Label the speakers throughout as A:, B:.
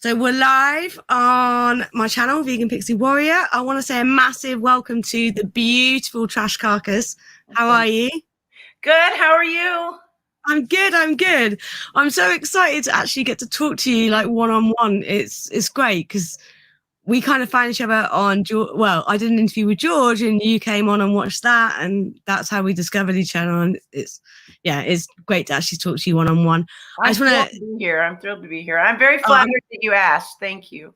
A: So we're live on my channel, Vegan Pixie Warrior. I want to say a massive welcome to the beautiful Trashcarcass. How are you?
B: Good. How are you?
A: I'm good. I'm good. I'm so excited to actually get to talk to you like one-on-one. It's great because we kind of found each other on, well, I did an interview with George and you came on and watched that, and that's how we discovered each other. And it's great to actually talk to you one-on-one.
B: I just want to be here. I'm thrilled to be here. I'm very flattered that you asked. Thank you.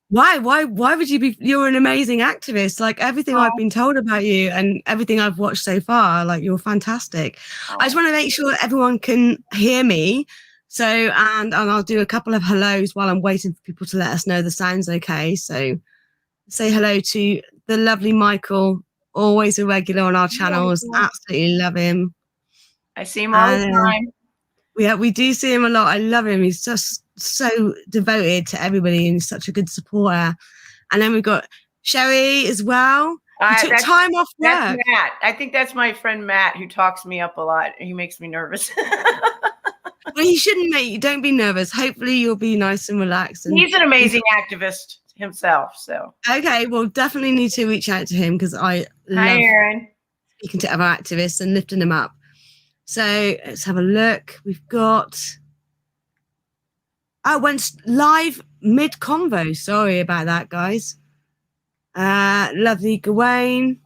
A: Why would you be? You're an amazing activist. Like everything I've been told about you and everything I've watched so far, like you're fantastic. I just want to make sure everyone can hear me. So, and I'll do a couple of hellos while I'm waiting for people to let us know the sound's okay. So say hello to the lovely Michael, always a regular on our channels. Absolutely love him.
B: I see him all the time.
A: Yeah, we do see him a lot. I love him. He's just so devoted to everybody and he's such a good supporter. And then we've got Sherry as well. He took time off work.
B: That's Matt. I think that's my friend Matt who talks me up a lot. He makes me nervous.
A: Well, he shouldn't make you. Don't be nervous. Hopefully you'll be nice and relaxed. And
B: he's an amazing activist himself. So
A: okay, well, definitely need to reach out to him because I love speaking to other activists and lifting them up. So let's have a look. We've got, I went live mid-convo. Sorry about that, guys. Lovely Gawain.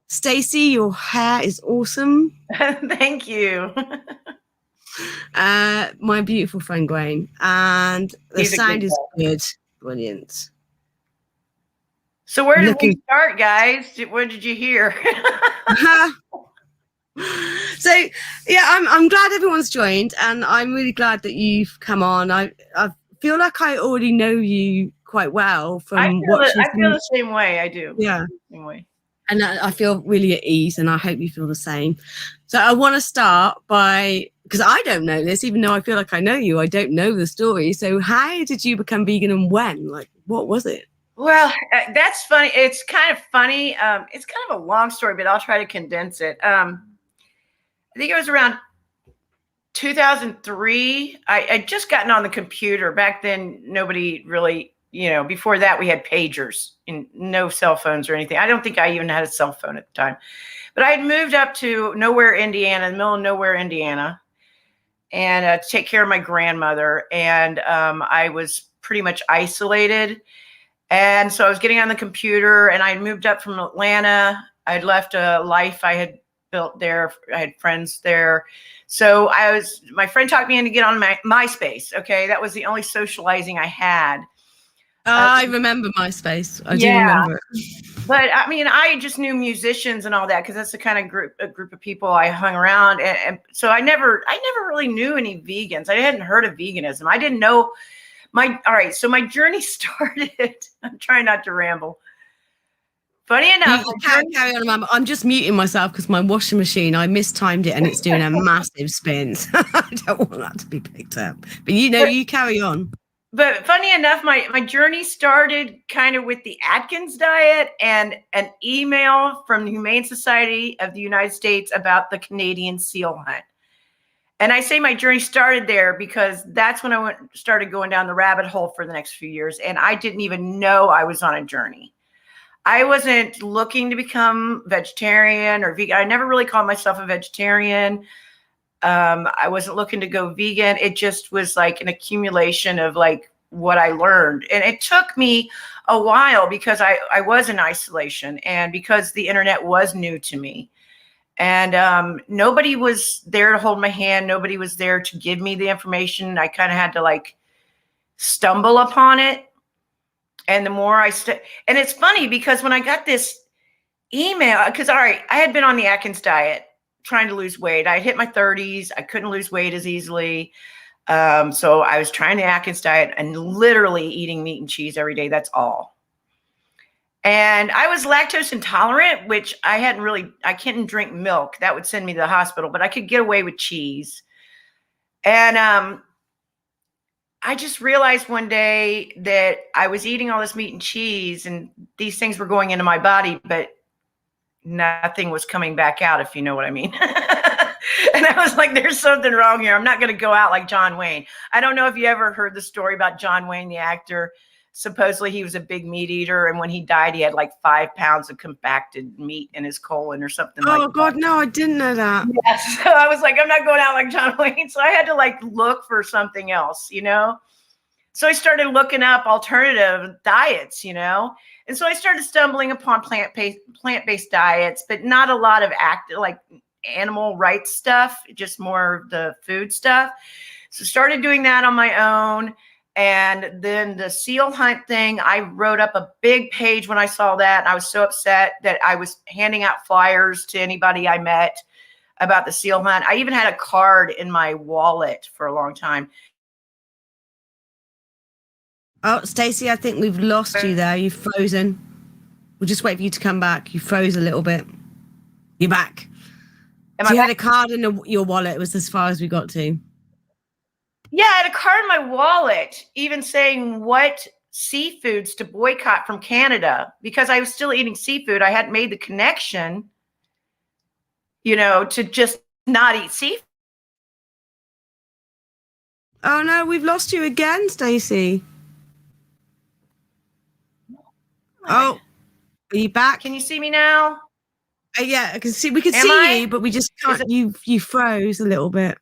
A: Stacy, your hair is awesome.
B: Thank you.
A: My beautiful friend Gawain. And the sound is good. Brilliant.
B: So where did we start, guys? What did you hear?
A: So yeah, I'm glad everyone's joined, and I'm really glad that you've come on. I feel like I already know you quite well from watching.
B: I feel the same way. I do.
A: Yeah,
B: same way.
A: And I feel really at ease, and I hope you feel the same. So I want to start by, because I don't know this, even though I feel like I know you, I don't know the story. So how did you become vegan and when? Like, what was it?
B: Well, that's funny. It's kind of funny. It's kind of a long story, but I'll try to condense it. I think it was around 2003. I'd just gotten on the computer. Back then, nobody really, before that we had pagers and no cell phones or anything. I don't think I even had a cell phone at the time. But I had moved up to nowhere, Indiana, in the middle of nowhere, Indiana, and to take care of my grandmother. And I was pretty much isolated. And so I was getting on the computer, and I moved up from Atlanta. I'd left a life I had built there. I had friends there. So my friend talked me in to get on my MySpace. Okay. That was the only socializing I had.
A: I remember MySpace. I do remember it.
B: But I mean, I just knew musicians and all that, because that's the kind of group of people I hung around. And so I never really knew any vegans. I hadn't heard of veganism. I didn't know all right. So my journey started, I'm trying not to ramble. Funny enough,
A: carry on, Mum. I'm just muting myself because my washing machine, I mistimed it and it's doing a massive spin. So I don't want that to be picked up. But you carry on.
B: But funny enough, my journey started kind of with the Atkins diet and an email from the Humane Society of the United States about the Canadian seal hunt. And I say my journey started there because that's when I started going down the rabbit hole for the next few years. And I didn't even know I was on a journey. I wasn't looking to become vegetarian or vegan. I never really called myself a vegetarian. I wasn't looking to go vegan. It just was like an accumulation of like what I learned. And it took me a while because I was in isolation and because the internet was new to me. And nobody was there to hold my hand. Nobody was there to give me the information. I kind of had to like stumble upon it. And the more and it's funny because when I got this email, because all right, I had been on the Atkins diet trying to lose weight. I hit my 30s. I couldn't lose weight as easily. So I was trying the Atkins diet and literally eating meat and cheese every day. That's all. And I was lactose intolerant, which I couldn't drink milk. That would send me to the hospital, but I could get away with cheese. And I just realized one day that I was eating all this meat and cheese and these things were going into my body, but nothing was coming back out, if you know what I mean. And I was like, there's something wrong here. I'm not going to go out like John Wayne. I don't know if you ever heard the story about John Wayne, the actor. Supposedly he was a big meat eater, and when he died, he had like 5 pounds of compacted meat in his colon or something like that.
A: Oh God, no, I didn't know that.
B: Yes. So I was like, I'm not going out like John Wayne. So I had to like look for something else, you know? So I started looking up alternative diets, you know? And so I started stumbling upon plant-based diets, but not a lot of like animal rights stuff, just more the food stuff. So started doing that on my own. And then the seal hunt thing, I wrote up a big page when I saw that. And I was so upset that I was handing out flyers to anybody I met about the seal hunt. I even had a card in my wallet for a long time.
A: Oh, Stacy, I think we've lost you there. You've frozen. We'll just wait for you to come back. You froze a little bit. You're back. So you had a card in your wallet. It was as far as we got to.
B: Yeah, I had a card in my wallet, even saying what seafoods to boycott from Canada, because I was still eating seafood. I hadn't made the connection, you know, to just not eat seafood.
A: Oh no, we've lost you again, Stacy. Oh, are you back?
B: Can you see me now?
A: Yeah, I can see. We can see you, but we just can't. You froze a little bit.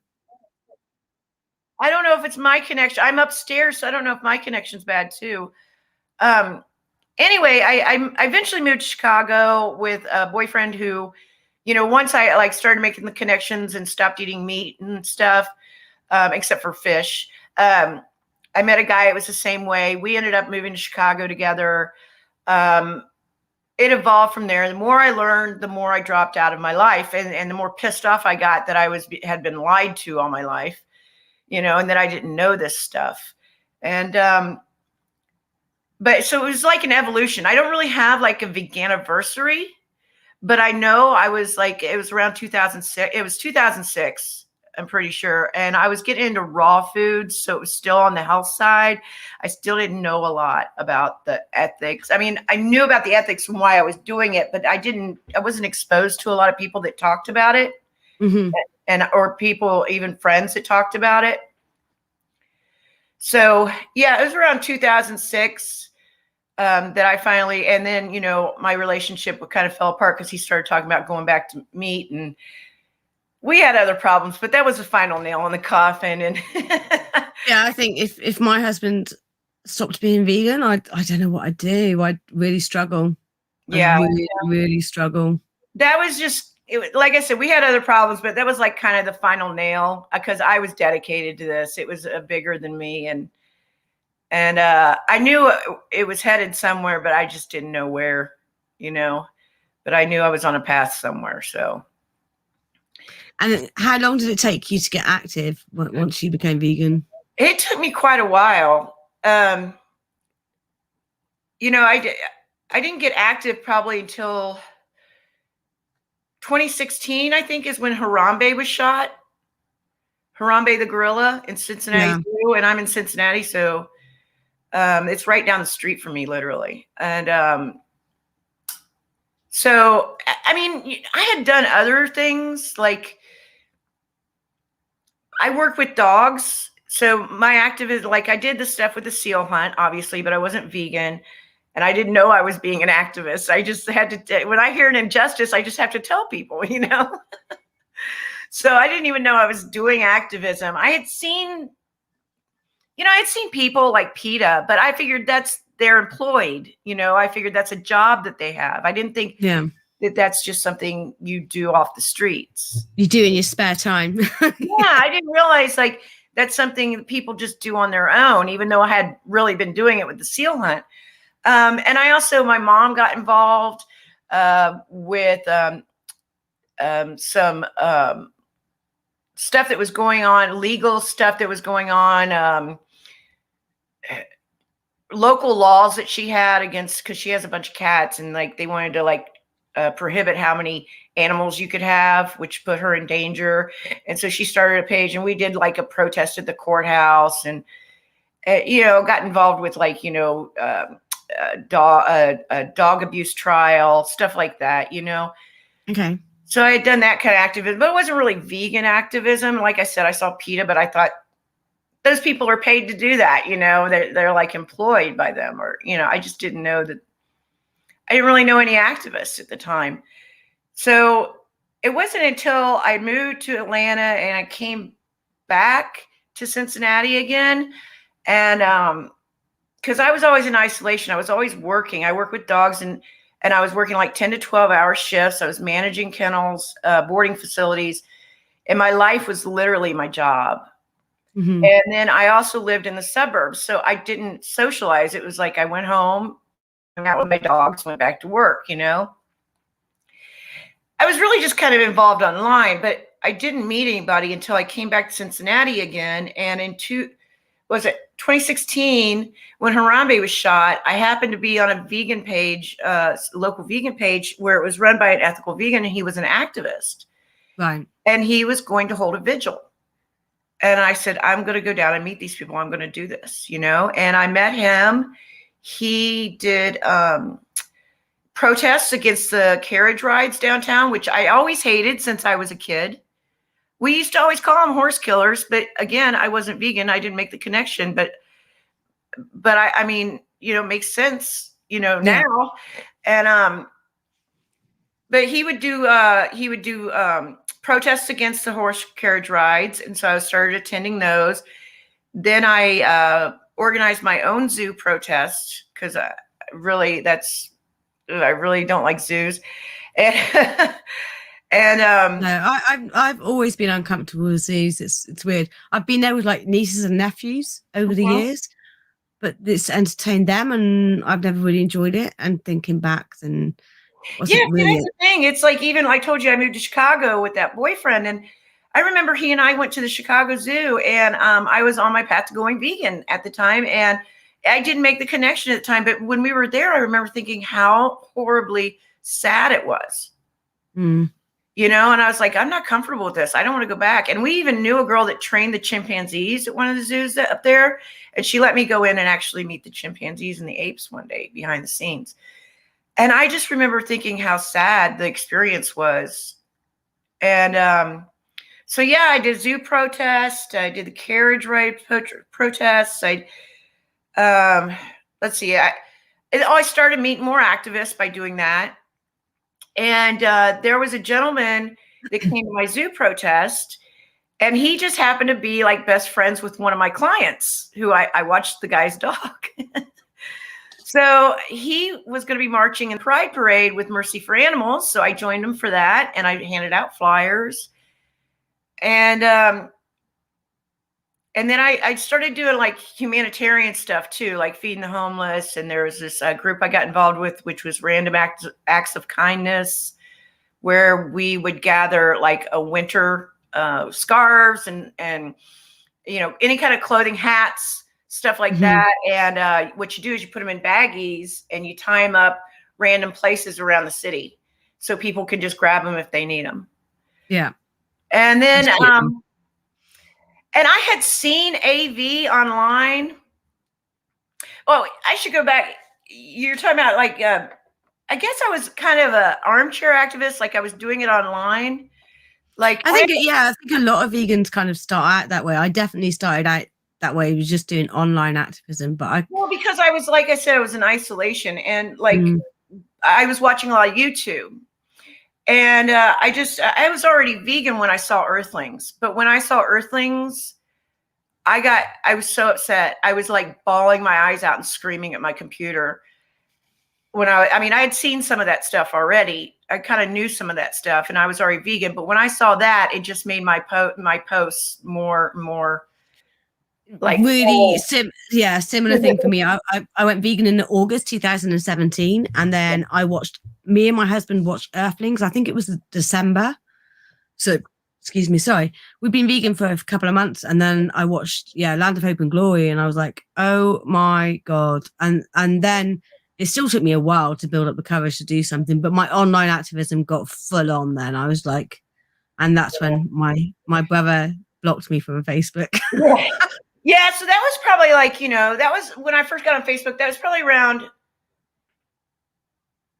B: I don't know if it's my connection. I'm upstairs, so I don't know if my connection's bad too. Anyway, I eventually moved to Chicago with a boyfriend who, you know, once I like started making the connections and stopped eating meat and stuff, except for fish. I met a guy. It was the same way. We ended up moving to Chicago together. It evolved from there. The more I learned, the more I dropped out of my life, and the more pissed off I got that I had been lied to all my life. You know, and that I didn't know this stuff. And, but so it was like an evolution. I don't really have like a veganiversary, but I know I was like, it was around 2006. It was 2006, I'm pretty sure. And I was getting into raw foods. So it was still on the health side. I still didn't know a lot about the ethics. I mean, I knew about the ethics from why I was doing it, but I wasn't exposed to a lot of people that talked about it. Mm-hmm. Or people, even friends that talked about it. So yeah, it was around 2006 that I finally, and then, you know, my relationship kind of fell apart because he started talking about going back to meat, and we had other problems, but that was the final nail in the coffin. And
A: yeah, I think if my husband stopped being vegan, I don't know what I'd do. I'd really struggle.
B: Yeah,
A: I'd really struggle.
B: That was just, like I said, we had other problems, but that was like kind of the final nail because I was dedicated to this. It was bigger than me. And I knew it was headed somewhere, but I just didn't know where, you know, but I knew I was on a path somewhere. So.
A: And how long did it take you to get active once you became vegan?
B: It took me quite a while. You know, I didn't get active probably until 2016, I think, is when Harambe was shot. Harambe the gorilla in Cincinnati, too, and I'm in Cincinnati, so it's right down the street from me, literally. And so, I mean, I had done other things, like I work with dogs. So my activism, like I did the stuff with the seal hunt, obviously, but I wasn't vegan. And I didn't know I was being an activist. I just had to, when I hear an injustice, I just have to tell people, you know? So I didn't even know I was doing activism. I had seen, you know, I'd seen people like PETA, but I figured they're employed, you know, I figured that's a job that they have. I didn't think that that's just something you do off the streets.
A: You do in your spare time.
B: Yeah, I didn't realize like that's something that people just do on their own, even though I had really been doing it with the seal hunt. And I also, my mom got involved with some stuff that was going on, legal stuff that was going on, local laws that she had against, because she has a bunch of cats, and like they wanted to like prohibit how many animals you could have, which put her in danger. And so she started a page, and we did like a protest at the courthouse, and you know, got involved with like, you know, dog abuse trial, stuff like that, you know?
A: Okay.
B: So I had done that kind of activism, but it wasn't really vegan activism. Like I said, I saw PETA, but I thought those people are paid to do that. They're like employed by them, or, I just didn't know that. I didn't really know any activists at the time. So it wasn't until I moved to Atlanta and I came back to Cincinnati again. And because I was always in isolation, I was always working. I work with dogs, and I was working like 10 to 12-hour shifts. I was managing kennels, boarding facilities, and my life was literally my job.
A: Mm-hmm.
B: And then I also lived in the suburbs, so I didn't socialize. It was like I went home, hung out with my dogs, went back to work, I was really just kind of involved online, but I didn't meet anybody until I came back to Cincinnati again. And in 2016, when Harambe was shot, I happened to be on a vegan page, local vegan page, where it was run by an ethical vegan, and he was an activist.
A: Right.
B: And he was going to hold a vigil. And I said, I'm going to go down and meet these people. I'm going to do this, and I met him. He did protests against the carriage rides downtown, which I always hated since I was a kid. We used to always call them horse killers, but again, I wasn't vegan. I didn't make the connection, but I mean, it makes sense, now. And but he would do protests against the horse carriage rides, and so I started attending those. Then I organized my own zoo protest, because I really don't like zoos. And
A: No, I've always been uncomfortable with zoos. It's weird. I've been there with like nieces and nephews over the years, but it's entertained them, and I've never really enjoyed it. And thinking back, then wasn't really.
B: That's the thing. It's like, even I told you I moved to Chicago with that boyfriend, and I remember he and I went to the Chicago Zoo, and I was on my path to going vegan at the time, and I didn't make the connection at the time. But when we were there, I remember thinking how horribly sad it was.
A: Mm.
B: And I was like, I'm not comfortable with this. I don't want to go back. And we even knew a girl that trained the chimpanzees at one of the zoos up there. And she let me go in and actually meet the chimpanzees and the apes one day behind the scenes. And I just remember thinking how sad the experience was. And so, yeah, I did zoo protest. I did the carriage ride protests. Let's see. I started meeting more activists by doing that. And there was a gentleman that came to my zoo protest, and he just happened to be like best friends with one of my clients, who I watched the guy's dog. So he was going to be marching in Pride Parade with Mercy for Animals. So I joined him for that, and I handed out flyers. And then I started doing like humanitarian stuff too, like feeding the homeless. And there was this group I got involved with, which was Random Acts of Kindness, where we would gather like a winter scarves and any kind of clothing, hats, stuff like that. And what you do is you put them in baggies and you tie them up random places around the city, so people can just grab them if they need them.
A: Yeah.
B: And then and I had seen AV online. Oh, I should go back. You're talking about like, I guess I was kind of an armchair activist. Like I was doing it online. Like
A: I think a lot of vegans kind of start out that way. I definitely started out that way. I was just doing online activism, but
B: because I was, like I said, I was in isolation, and like I was watching a lot of YouTube. And I was already vegan when I saw Earthlings. But when I saw Earthlings, I was so upset. I was like bawling my eyes out and screaming at my computer. When I had seen some of that stuff already. I kind of knew some of that stuff, and I was already vegan. But when I saw that, it just made my posts more like
A: really similar thing for me. I went vegan in August 2017, and then me and my husband watched Earthlings. I think it was December. So excuse me, sorry. We've been vegan for a couple of months, and then I watched Land of Hope and Glory, and I was like, oh my God. And then it still took me a while to build up the courage to do something, but my online activism got full on then. I was like, and that's when my brother blocked me from Facebook.
B: Yeah, so that was probably like, that was when I first got on Facebook. That was probably around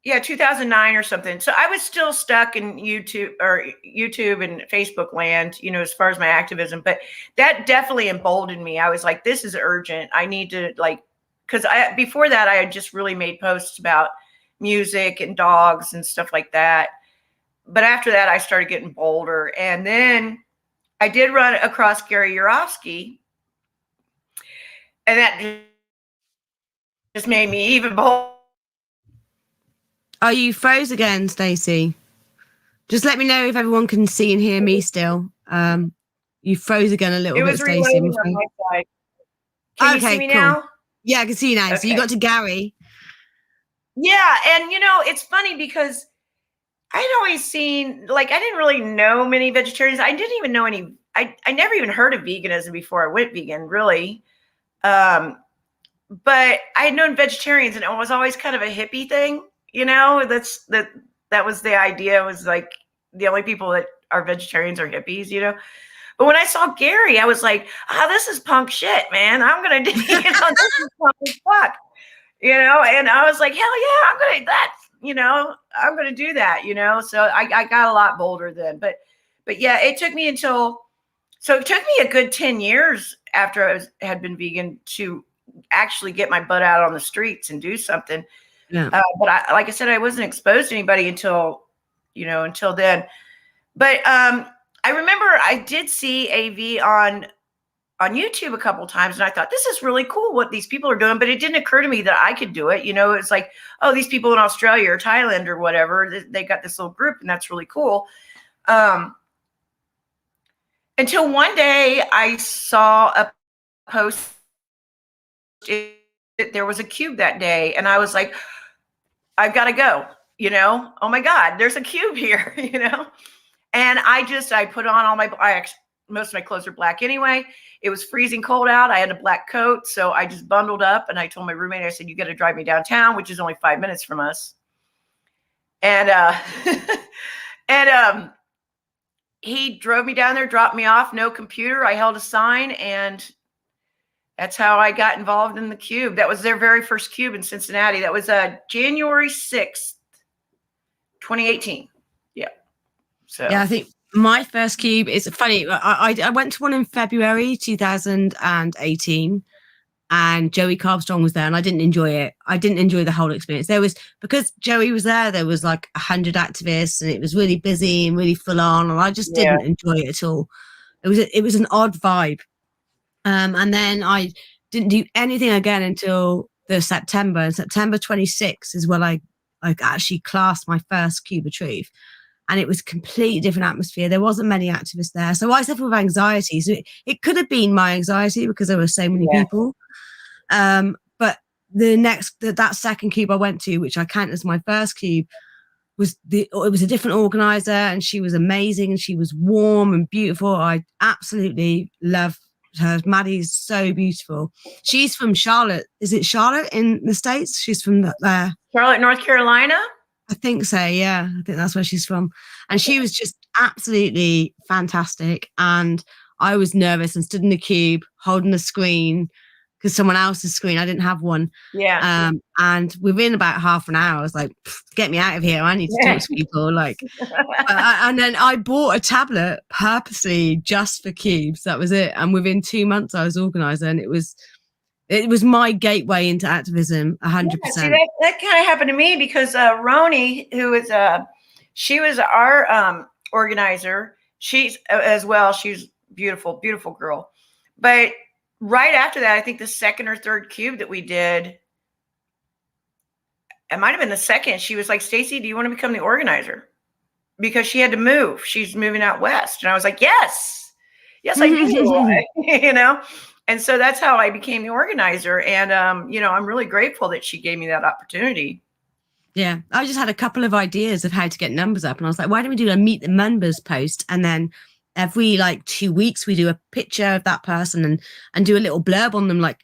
B: Yeah, 2009 or something. So I was still stuck in YouTube and Facebook land, as far as my activism, but that definitely emboldened me. I was like, this is urgent. I need to because before that I had just really made posts about music and dogs and stuff like that. But after that I started getting bolder. And then I did run across Gary Yourofsky, and that just made me even bolder.
A: Oh, you froze again, Stacy. Just let me know if everyone can see and hear me still. You froze again a little bit, Stacy.
B: Reloading on my side. Can you see me now?
A: Yeah, I can see you now. Okay. So you got to Gary.
B: Yeah, and it's funny because I'd always seen, I didn't really know many vegetarians. I didn't even know any. I never even heard of veganism before I went vegan, really. But I had known vegetarians, and it was always kind of a hippie thing. That was the idea, was like the only people that are vegetarians are hippies, But when I saw Gary, I was like, this is punk shit, man. I'm going to do, this is punk as fuck, and I was like, hell yeah, I'm going to do that, So I got a lot bolder then, but yeah, it took me a good 10 years after I had been vegan to actually get my butt out on the streets and do something.
A: Yeah.
B: But like I said, I wasn't exposed to anybody until then. But I remember I did see AV on YouTube a couple of times, and I thought, this is really cool what these people are doing. But it didn't occur to me that I could do it. It's like, oh, these people in Australia or Thailand or whatever, they got this little group, and that's really cool. Until one day I saw a post. There was a cube that day, and I was like, I've got to go, oh my God, there's a cube here, and I put on all most of my clothes are black anyway. It was freezing cold out. I had a black coat. So I just bundled up, and I told my roommate, I said, you got to drive me downtown, which is only 5 minutes from us. And, he drove me down there, dropped me off, no computer. I held a sign, and that's how I got involved in the cube. That was their very first cube in Cincinnati. That was January 6th, 2018. Yeah. So
A: yeah, I think my first cube is funny. I went to one in February 2018, and Joey Carbstrong was there, and I didn't enjoy it. I didn't enjoy the whole experience. Because Joey was there was like 100 activists, and it was really busy and really full on, and I just didn't enjoy it at all. It was an odd vibe. And then I didn't do anything again until the September. And September 26th is when I actually classed my first cube retrieve. And it was a completely different atmosphere. There wasn't many activists there. So I suffered with anxiety. So it could have been my anxiety because there were so many people. But that second cube I went to, which I count as my first cube, it was a different organizer, and she was amazing, and she was warm and beautiful. I absolutely love her. Maddie's so beautiful. She's from Charlotte. Is it Charlotte in the States? She's from there.
B: Charlotte, North Carolina?
A: I think so, yeah. I think that's where she's from. And she was just absolutely fantastic. And I was nervous and stood in the cube holding the screen, because someone else's screen, I didn't have one.
B: Yeah.
A: And within about half an hour, I was like, get me out of here. I need to talk to people. And then I bought a tablet purposely just for cubes. That was it. And within 2 months, I was organizer, and it was my gateway into activism, 100%.
B: Yeah, see, that kind of happened to me because Roni, who is she was our organizer. She's as well. She's beautiful, beautiful girl. But right after that, I think the second or third cube that we did, it might have been the second. She was like, Stacy, do you want to become the organizer? Because she had to move. She's moving out west. And I was like, yes, I do. And so that's how I became the organizer. And, I'm really grateful that she gave me that opportunity.
A: Yeah. I just had a couple of ideas of how to get numbers up. And I was like, why don't we do a meet the members post? And then every 2 weeks we do a picture of that person and do a little blurb on them, like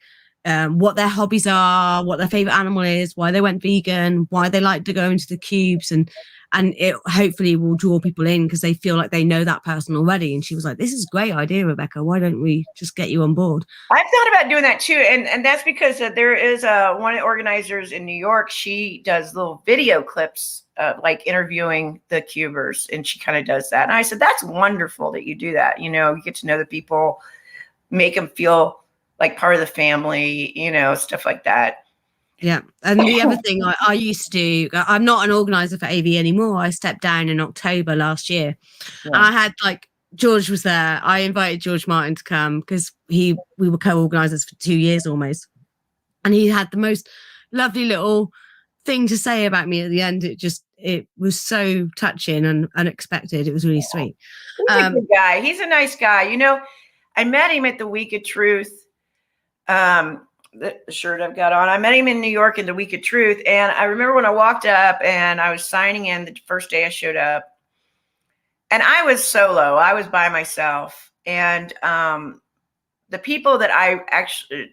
A: what their hobbies are, what their favorite animal is, why they went vegan, why they like to go into the cubes, and it hopefully will draw people in because they feel like they know that person already. And she was like, this is a great idea, Rebecca. Why don't we just get you on board?
B: I've thought about doing that too. And that's because there is one of the organizers in New York. She does little video clips, like interviewing the cubers, and she kind of does that. And I said, that's wonderful that you do that. You know, you get to know the people, make them feel like part of the family, you know, stuff like that.
A: Yeah. And the other thing I used to do, I'm not an organizer for AV anymore. I stepped down in October last year. Yeah. And I had like, George was there. I invited George Martin to come because we were co-organizers for 2 years almost. And he had the most lovely little thing to say about me at the end. It was so touching and unexpected. It was really sweet.
B: He's a good guy. He's a nice guy. You know, I met him at the Week of Truth. The shirt I've got on. I met him in New York in the Week of Truth. And I remember when I walked up and I was signing in the first day I showed up, and I was solo. I was by myself. And the people that I actually,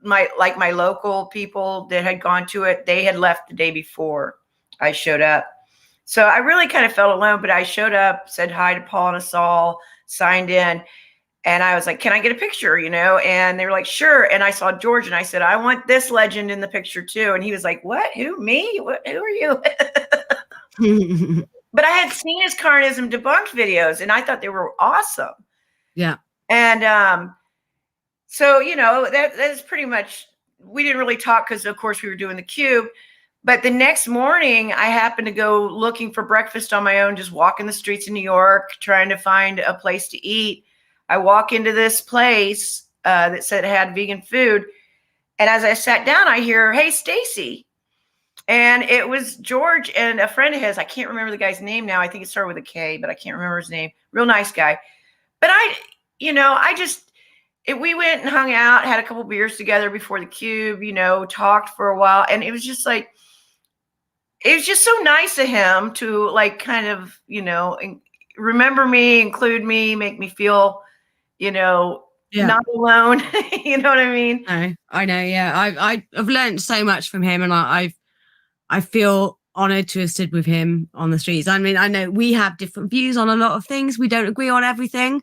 B: my local people that had gone to it, they had left the day before I showed up. So I really kind of felt alone, but I showed up, said hi to Paul and Asal, signed in. And I was like, can I get a picture, you know? And they were like, sure. And I saw George and I said, I want this legend in the picture too. And he was like, what? Who, me? Who are you? But I had seen his carnism debunked videos and I thought they were awesome.
A: Yeah.
B: And so, you know, that is pretty much, we didn't really talk because of course we were doing the cube. But the next morning I happened to go looking for breakfast on my own, just walking the streets of New York, trying to find a place to eat. I walk into this place that said it had vegan food. And as I sat down, I hear, hey, Stacy. And it was George and a friend of his. I can't remember the guy's name now. I think it started with a K, but I can't remember his name. Real nice guy. But we went and hung out, had a couple beers together before the cube, you know, talked for a while. And it was just like, it was just so nice of him to like kind of, you know, remember me, include me, make me feel, you know, not alone. You know what I mean?
A: I know. Yeah. I've learned so much from him, and I feel honored to have stood with him on the streets. I mean, I know we have different views on a lot of things. We don't agree on everything,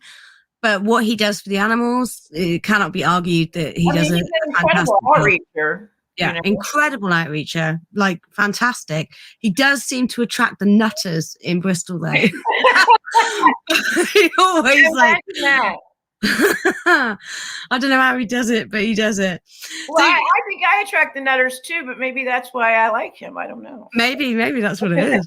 A: but what he does for the animals, it cannot be argued that he does
B: he's an incredible outreacher.
A: Yeah, you know? Incredible outreacher, like fantastic. He does seem to attract the nutters in Bristol, though. He always like. I don't know how he does it, but he does it.
B: Well, I think I attract the nutters too, but maybe that's why I like him. I don't know.
A: Maybe that's what it is.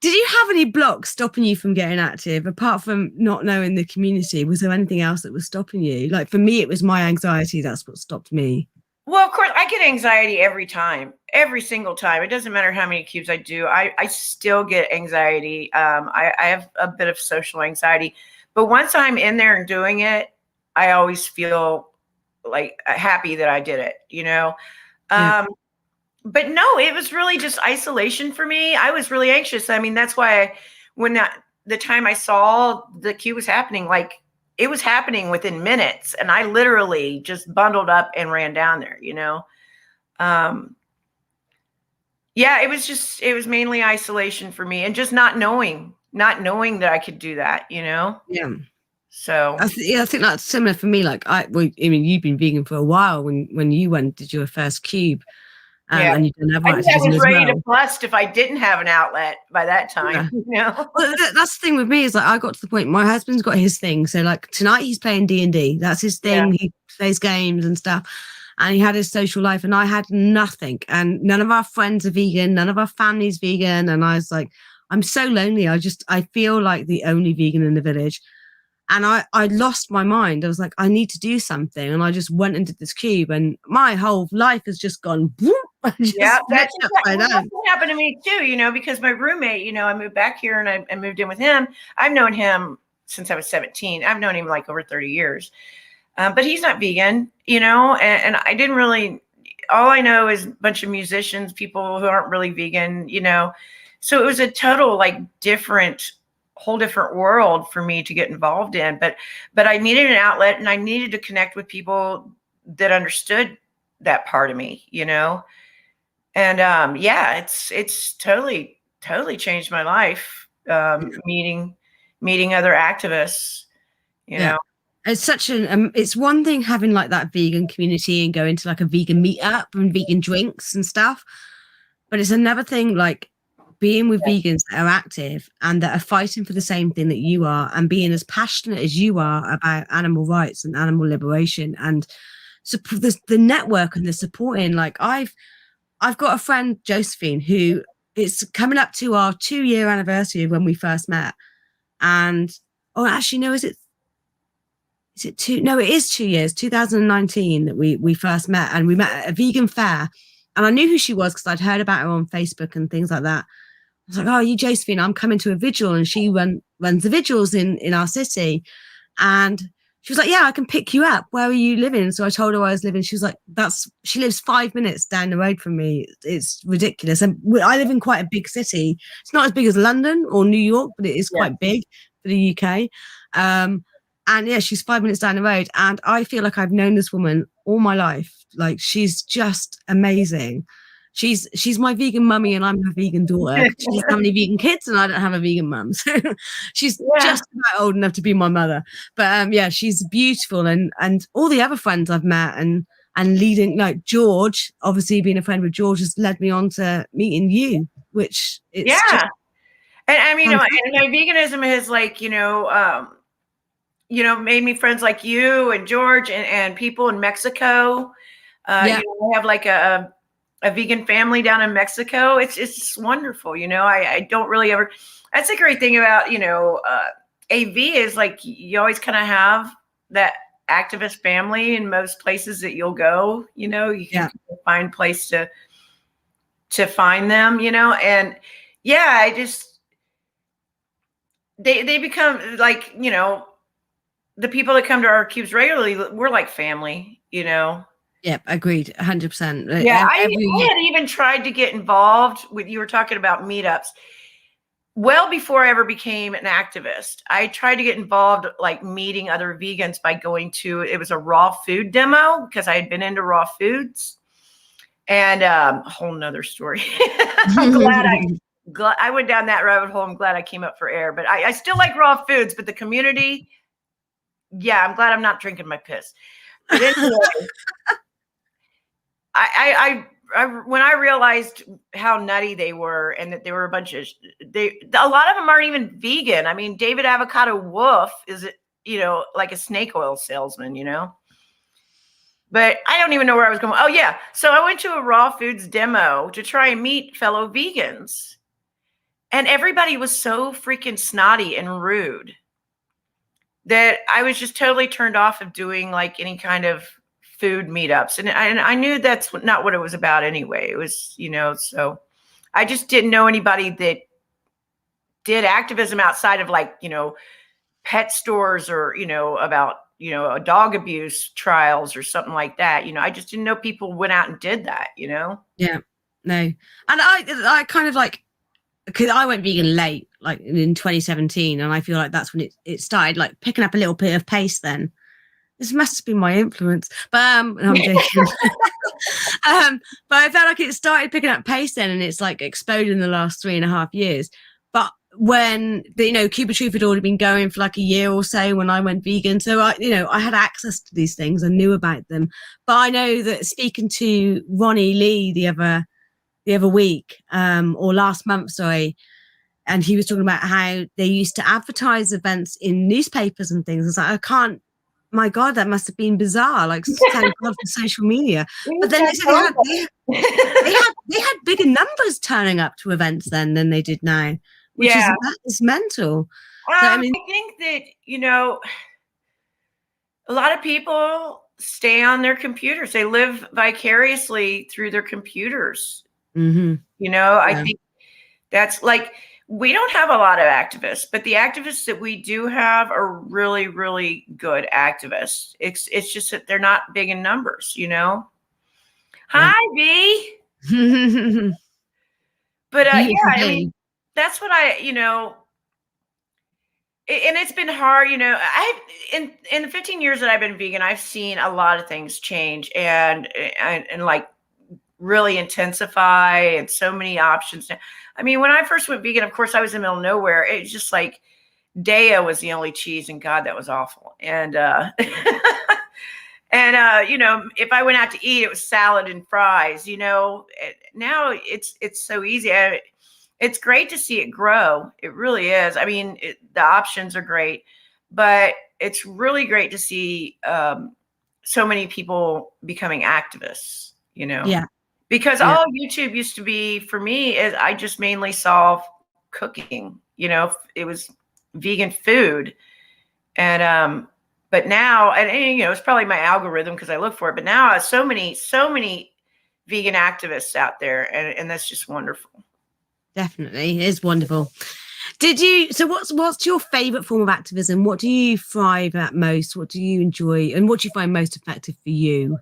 A: Did you have any blocks stopping you from getting active, apart from not knowing the community? Was there anything else that was stopping you? Like for me, it was my anxiety. That's what stopped me.
B: Well, of course, I get anxiety every single time. It doesn't matter how many cubes I do. I still get anxiety. I have a bit of social anxiety. But once I'm in there and doing it, I always feel like happy that I did it, you know? But no, it was really just isolation for me. I was really anxious. I mean, that's why when the time I saw the cube was happening, like it was happening within minutes. And I literally just bundled up and ran down there, you know? Yeah, it was mainly isolation for me and just not knowing that I could do that, you know?
A: Yeah.
B: So
A: I think that's similar for me. Like I mean, you've been vegan for a while when you did your first cube. And you didn't have
B: I was ready to bust if I didn't have an outlet by that time. Yeah. You know?
A: Well, that's the thing with me is like I got to the point. My husband's got his thing, so like tonight he's playing D&D. That's his thing. Yeah. He plays games and stuff, and he had his social life, and I had nothing. And none of our friends are vegan. None of our family's vegan. And I was like, I'm so lonely. I feel like the only vegan in the village. And I lost my mind. I was like, I need to do something. And I just went and did this cube, and my whole life has just gone.
B: Yeah, that's what happened to me too, you know, because my roommate, you know, I moved back here and I moved in with him. I've known him since I was 17. I've known him like over 30 years. But he's not vegan, you know, and I didn't really, all I know is a bunch of musicians, people who aren't really vegan, you know. So it was a total like whole different world for me to get involved in. But I needed an outlet, and I needed to connect with people that understood that part of me, you know? And yeah, it's totally changed my life. Meeting other activists, you know.
A: It's such it's one thing having like that vegan community and going to like a vegan meetup and vegan drinks and stuff, but it's another thing like being with vegans that are active and that are fighting for the same thing that you are and being as passionate as you are about animal rights and animal liberation and the network and the supporting. Like I've got a friend, Josephine, who it's coming up to our 2-year anniversary of when we first met. And oh, actually, no, is it two? No, it is 2 years, 2019 that we first met, and we met at a vegan fair. And I knew who she was because I'd heard about her on Facebook and things like that. I was like, oh, you Josephine, I'm coming to a vigil, and she runs the vigils in our city. And she was like, yeah, I can pick you up. Where are you living? So I told her where I was living. She was like, she lives 5 minutes down the road from me. It's ridiculous. And I live in quite a big city. It's not as big as London or New York, but it is quite big for the UK. And yeah, she's 5 minutes down the road. And I feel like I've known this woman all my life. Like she's just amazing. She's my vegan mummy and I'm her vegan daughter. She doesn't have any vegan kids and I don't have a vegan mum. So she's just about old enough to be my mother. But yeah, she's beautiful. And all the other friends I've met and leading, like George, obviously being a friend with George has led me on to meeting you, which it's just
B: and I mean, my veganism has like, made me friends like you and George and people in Mexico. I have like a vegan family down in Mexico. It's just wonderful. I don't really ever, that's a great thing about, AV is like, you always kind of have that activist family in most places that you'll go, you can find place to find them, and I just, they become like, the people that come to our cubes regularly, we're like family,
A: Yep, agreed, 100%.
B: Yeah, I had even tried to get involved with, you were talking about meetups. Well, before I ever became an activist, I tried to get involved, like meeting other vegans by going to, it was a raw food demo because I had been into raw foods. And a whole nother story. I'm glad I went down that rabbit hole. I'm glad I came up for air, but I still like raw foods, but the community, I'm glad I'm not drinking my piss. But anyway, I when I realized how nutty they were and that they were a lot of them aren't even vegan. I mean, David Avocado Wolf is, like a snake oil salesman, but I don't even know where I was going. Oh yeah. So I went to a raw foods demo to try and meet fellow vegans, and everybody was so freaking snotty and rude that I was just totally turned off of doing like any kind of food meetups. And I knew that's not what it was about anyway. It was, so I just didn't know anybody that did activism outside of like, pet stores or, about, dog abuse trials or something like that. I just didn't know people went out and did that, Yeah,
A: no. And I kind of like, because I went vegan late, like in 2017. And I feel like that's when it started like picking up a little bit of pace then. This must have been my influence, but no, I'm joking. But I felt like it started picking up pace then, and it's like exploded in the last 3.5 years. But when Cuba Truth had already been going for like a year or so when I went vegan, so I had access to these things and knew about them. But I know that speaking to Ronnie Lee the other week, or last month, sorry. And he was talking about how they used to advertise events in newspapers and things. It's like, my God, that must have been bizarre. Like, thank God for social media. But then they had bigger numbers turning up to events then than they did now, which is mental. So, I
B: think that, a lot of people stay on their computers. They live vicariously through their computers.
A: Mm-hmm.
B: I think that's like, we don't have a lot of activists, but the activists that we do have are really, really good activists. It's just that they're not big in numbers, Hi, B. But I mean, that's what And it's been hard, in the 15 years that I've been vegan, I've seen a lot of things change and like really intensify, and so many options now. I mean, when I first went vegan, of course, I was in the middle of nowhere. It's just like Daya was the only cheese, and God, that was awful. And if I went out to eat, it was salad and fries. Now it's so easy. It's great to see it grow. It really is. I mean, the options are great, but it's really great to see so many people becoming activists.
A: Yeah.
B: Because all YouTube used to be for me is I just mainly saw cooking. It was vegan food, and but now, and it's probably my algorithm because I look for it. But now, so many vegan activists out there, and that's just wonderful.
A: Definitely, it is wonderful. So what's your favorite form of activism? What do you thrive at most? What do you enjoy, and what do you find most effective for you?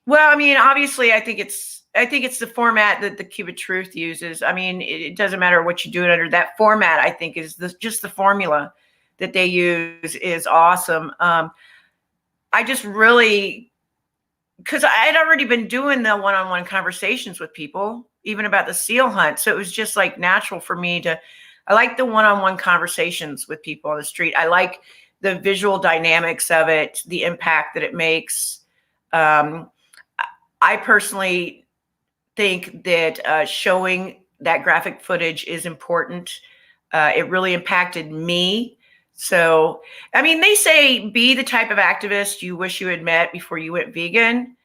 B: Well, I mean, obviously, I think it's the format that the Cube of Truth uses. I mean, it doesn't matter what you do it under. That format, I think, is just the formula that they use is awesome. I just really, because I had already been doing the one-on-one conversations with people, even about the seal hunt. So it was just like natural for me I like the one-on-one conversations with people on the street. I like the visual dynamics of it, the impact that it makes. I personally think that showing that graphic footage is important. It really impacted me. So, I mean, they say be the type of activist you wish you had met before you went vegan.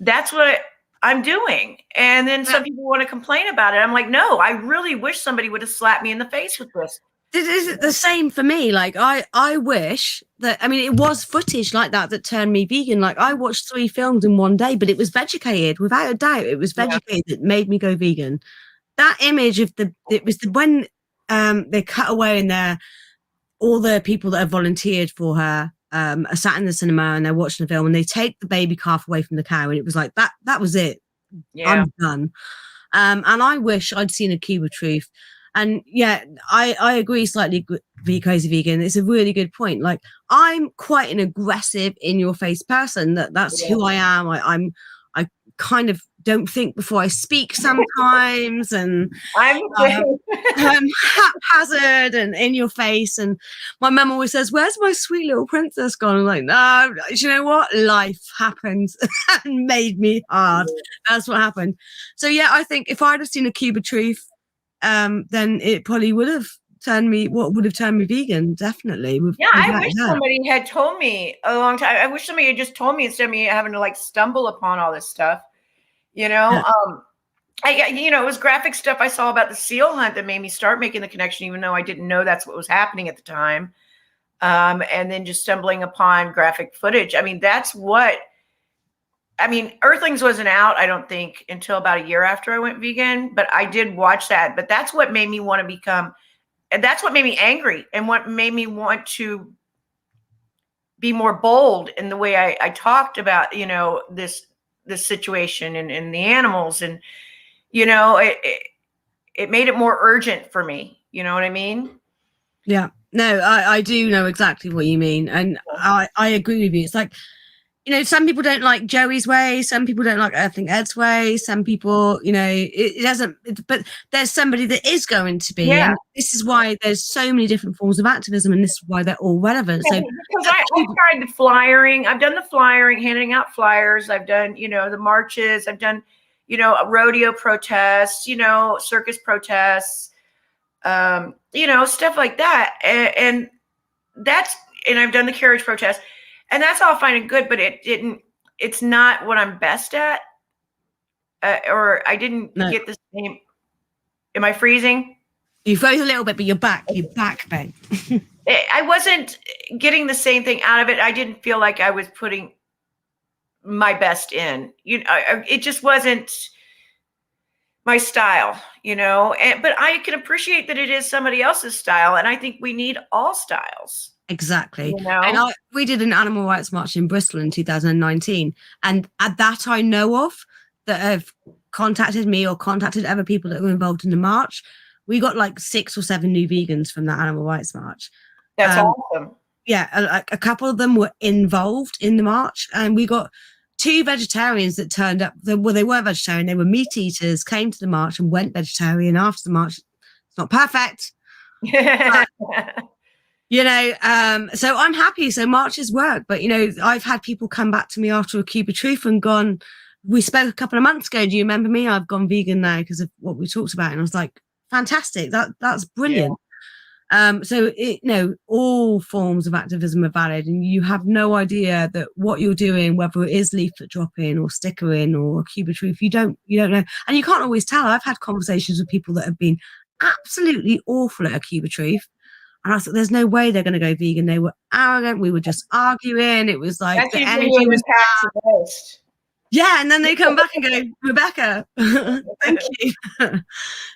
B: That's what I'm doing. And then some people want to complain about it. I'm like, no, I really wish somebody would have slapped me in the face with this.
A: Is it the same for me? Like, I wish that, I mean, it was footage like that turned me vegan. Like, I watched 3 films in one day, but it was Vegucated, without a doubt. It was Vegucated that made me go vegan. That image of when they cut away in there, all the people that have volunteered for her are sat in the cinema and they're watching the film, and they take the baby calf away from the cow, and it was like that was it. I'm done. And I wish I'd seen a Cube of Truth. And I agree slightly. Be Crazy Vegan, it's a really good point. Like, I'm quite an aggressive, in your face person. That's who I am. I kind of don't think before I speak sometimes, and
B: I'm
A: haphazard and in your face. And my mum always says, "Where's my sweet little princess gone?" I'm like, no, you know what? Life happens and made me hard. That's what happened. So I think if I'd have seen a Cube of Truth, then it probably would have turned me vegan, definitely.
B: I wish somebody had told me a long time. I wish somebody had just told me instead of me having to like stumble upon all this stuff. It was graphic stuff I saw about the seal hunt that made me start making the connection, even though I didn't know that's what was happening at the time. And then just stumbling upon graphic footage. I mean, Earthlings wasn't out, I don't think, until about a year after I went vegan, but I did watch that. But that's what made me want to become, and that's what made me angry, and what made me want to be more bold in the way I talked about, this situation and the animals. And, it made it more urgent for me. You know what I mean?
A: Yeah, no, I do know exactly what you mean. And I agree with you. It's like, some people don't like Joey's way. Some people don't like Earthling Ed's way. Some people, it doesn't, but there's somebody that is going to be.
B: Yeah.
A: And this is why there's so many different forms of activism, and this is why they're all relevant. So
B: because I tried the flyering. I've done the flyering, handing out flyers. I've done, the marches. I've done, rodeo protests, circus protests, stuff like that. And I've done the carriage protest. And that's all fine and good, but it's not what I'm best at. Or I didn't get the same. Am I freezing?
A: You froze a little bit, but you're back, babe.
B: I wasn't getting the same thing out of it. I didn't feel like I was putting my best in. It just wasn't my style, but I can appreciate that it is somebody else's style. And I think we need all styles.
A: Exactly. And we did an animal rights march in Bristol in 2019. And at that I know of that have contacted me or contacted other people that were involved in the march. We got like 6 or 7 new vegans from that animal rights march.
B: That's awesome.
A: Yeah, a couple of them were involved in the march, and we got 2 vegetarians that turned up. Well, they weren't vegetarian; they were meat eaters. Came to the march and went vegetarian after the march. It's not perfect, but, so I'm happy. So marches work, but I've had people come back to me after a Cube of Truth and gone, "We spoke a couple of months ago. Do you remember me? I've gone vegan now because of what we talked about." And I was like, "Fantastic! That's brilliant." Yeah. So all forms of activism are valid, and you have no idea that what you're doing, whether it is leaflet dropping or stickering or a Cube of Truth, you don't know, and you can't always tell. I've had conversations with people that have been absolutely awful at a Cube of Truth, and I was like, "There's no way they're going to go vegan." They were arrogant. We were just arguing. It was like the energy was
B: the most.
A: Yeah, and then they come back and go, "Rebecca, thank you."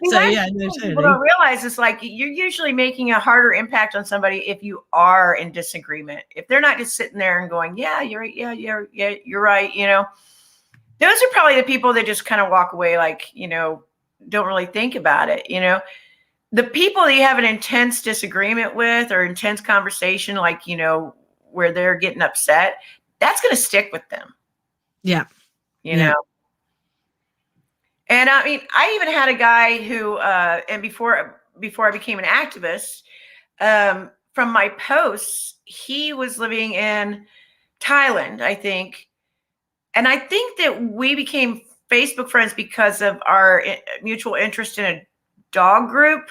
A: So yeah, no, totally.
B: People don't realize it's like you're usually making a harder impact on somebody if you are in disagreement. If they're not just sitting there and going, "Yeah, you're right. Yeah, you're right." Those are probably the people that just kind of walk away, like don't really think about it. The people that you have an intense disagreement with or intense conversation, like where they're getting upset, that's going to stick with them.
A: Yeah.
B: You know, and I mean, I even had a guy who, and before I became an activist, from my posts, he was living in Thailand, I think. And I think that we became Facebook friends because of our mutual interest in a dog group.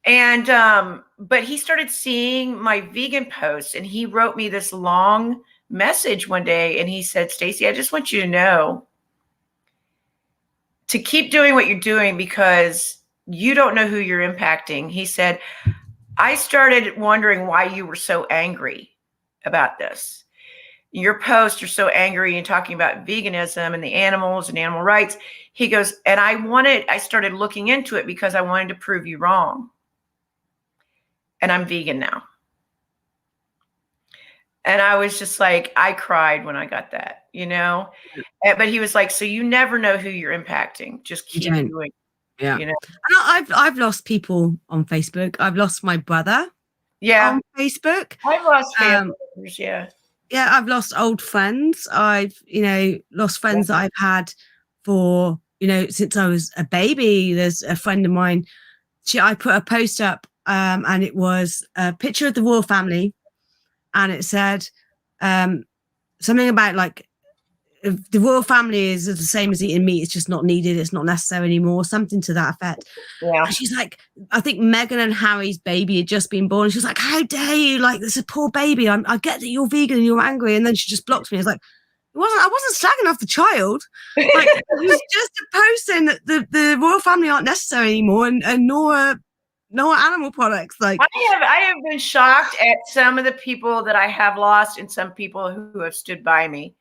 B: And, but he started seeing my vegan posts and he wrote me this long message one day and he said, "Stacy, I just want you to know to keep doing what you're doing because you don't know who you're impacting." He said, "I started wondering why you were so angry about this. Your posts are so angry and talking about veganism and the animals and animal rights." He goes, "And I started looking into it because I wanted to prove you wrong. And I'm vegan now." And I was just like, I cried when I got that, But he was like, "So you never know who you're impacting. Just keep doing it."
A: Yeah. And I've lost people on Facebook. I've lost my brother on Facebook.
B: I've lost family members, yeah.
A: Yeah, I've lost old friends. I've, lost friends that I've had for, since I was a baby. There's a friend of mine, I put a post up and it was a picture of the royal family. And it said something about like the royal family is the same as eating meat. It's just not needed. It's not necessary anymore. Something to that effect.
B: Yeah.
A: And she's like, I think Meghan and Harry's baby had just been born. She was like, "How dare you? Like, this is a poor baby. I get that you're vegan and you're angry." And then she just blocked me. I was like, I wasn't slagging off the child. Like, it was just a post saying that the royal family aren't necessary anymore and nor animal products. Like,
B: I have been shocked at some of the people that I have lost and some people who have stood by me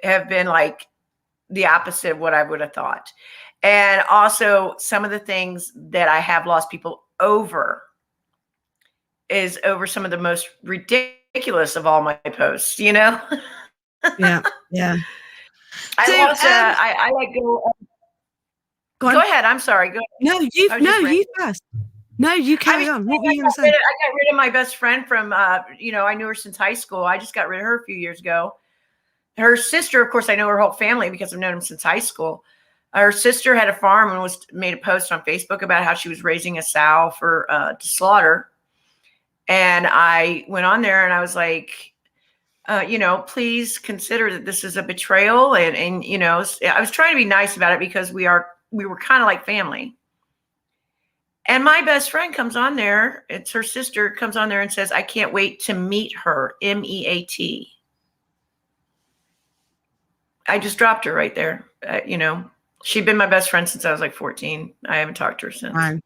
B: have been like the opposite of what I would have thought. And also some of the things that I have lost people over is over some of the most ridiculous of all my posts,
A: Yeah.
B: I like go ahead. I'm sorry. Go ahead.
A: You first. No, you carry on. What were you going to say?
B: I got rid of my best friend from, I knew her since high school. I just got rid of her a few years ago. Her sister, of course, I know her whole family because I've known them since high school. Her sister had a farm and made a post on Facebook about how she was raising a sow for to slaughter. And I went on there and I was like, please consider that this is a betrayal. And I was trying to be nice about it because we were kind of like family. And my best friend comes on there. It's her sister comes on there and says, "I can't wait to meet her." MEAT. I just dropped her right there. She'd been my best friend since I was like 14. I haven't talked to her since. Right.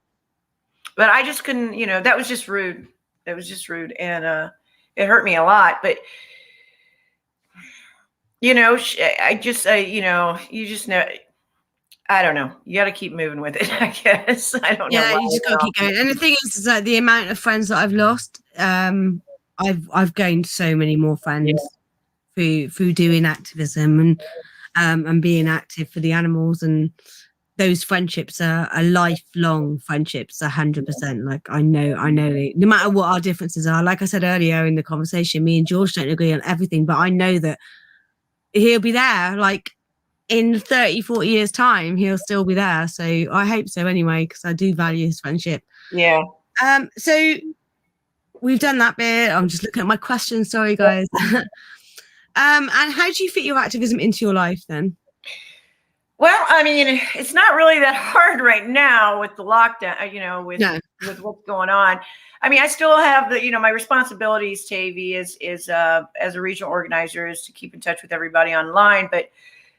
B: But I just couldn't, that was just rude. It was just rude. And it hurt me a lot. But, I just, you just know. I don't know. You got to keep moving with it, I guess. I don't know.
A: Yeah, you just got to keep going. And the thing is that the amount of friends that I've lost, I've gained so many more friends through doing activism and being active for the animals. And those friendships are lifelong friendships, 100%. Like I know it, no matter what our differences are. Like I said earlier in the conversation, me and George don't agree on everything, but I know that he'll be there. Like in 30, 40 years time, he'll still be there. So I hope so anyway, because I do value his friendship.
B: Yeah.
A: So we've done that bit. I'm just looking at my questions. Sorry, guys. And how do you fit your activism into your life then?
B: Well, I mean, it's not really that hard right now with the lockdown, with what's going on. I mean, I still have my responsibilities to AV is as a regional organizer is to keep in touch with everybody online. But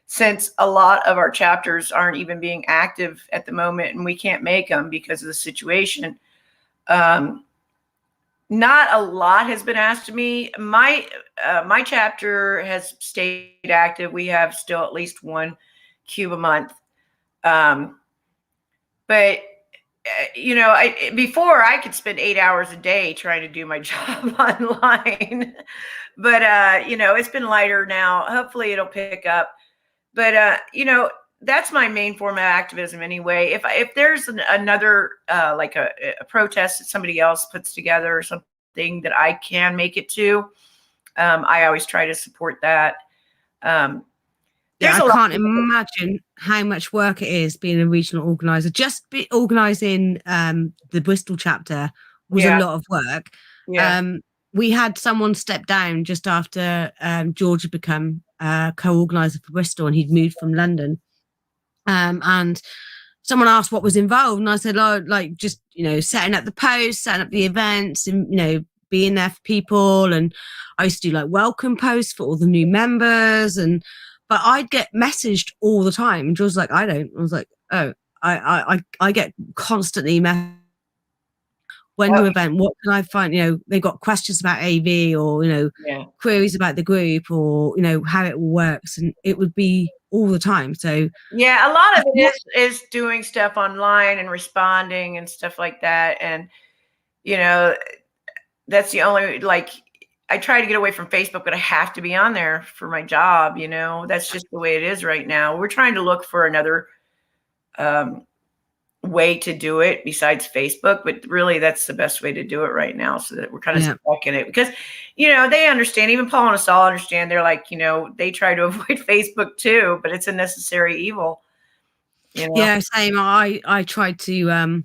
B: since a lot of our chapters aren't even being active at the moment and we can't make them because of the situation, not a lot has been asked of me. My chapter has stayed active. We have still at least one cube a month. But before I could spend 8 hours a day trying to do my job online, but it's been lighter now. Hopefully it'll pick up. But that's my main form of activism anyway. If there's another like a protest that somebody else puts together or something that I can make it to, I always try to support that.
A: I can't imagine how much work it is being a regional organizer. Just organizing the Bristol chapter was a lot of work.
B: Yeah.
A: We had someone step down just after George had become co-organizer for Bristol, and he'd moved from London. And someone asked what was involved, and I said, like just setting up the posts, setting up the events, and being there for people. And I used to do like welcome posts for all the new members, but I'd get messaged all the time. And George was like, I don't. I was like, oh, I get constantly messaged. When new event, what can I find? They've got questions about AV or, queries about the group or, how it works. And it would be all the time. So
B: yeah, a lot of it is doing stuff online and responding and stuff like that. And, that's the only, I try to get away from Facebook, but I have to be on there for my job. That's just the way it is right now. We're trying to look for another way to do it besides Facebook, but really that's the best way to do it right now, so that we're kind of stuck in it because, they understand, even Paul and us all understand. They're like, they try to avoid Facebook too, but it's a necessary evil.
A: Yeah, same. I tried to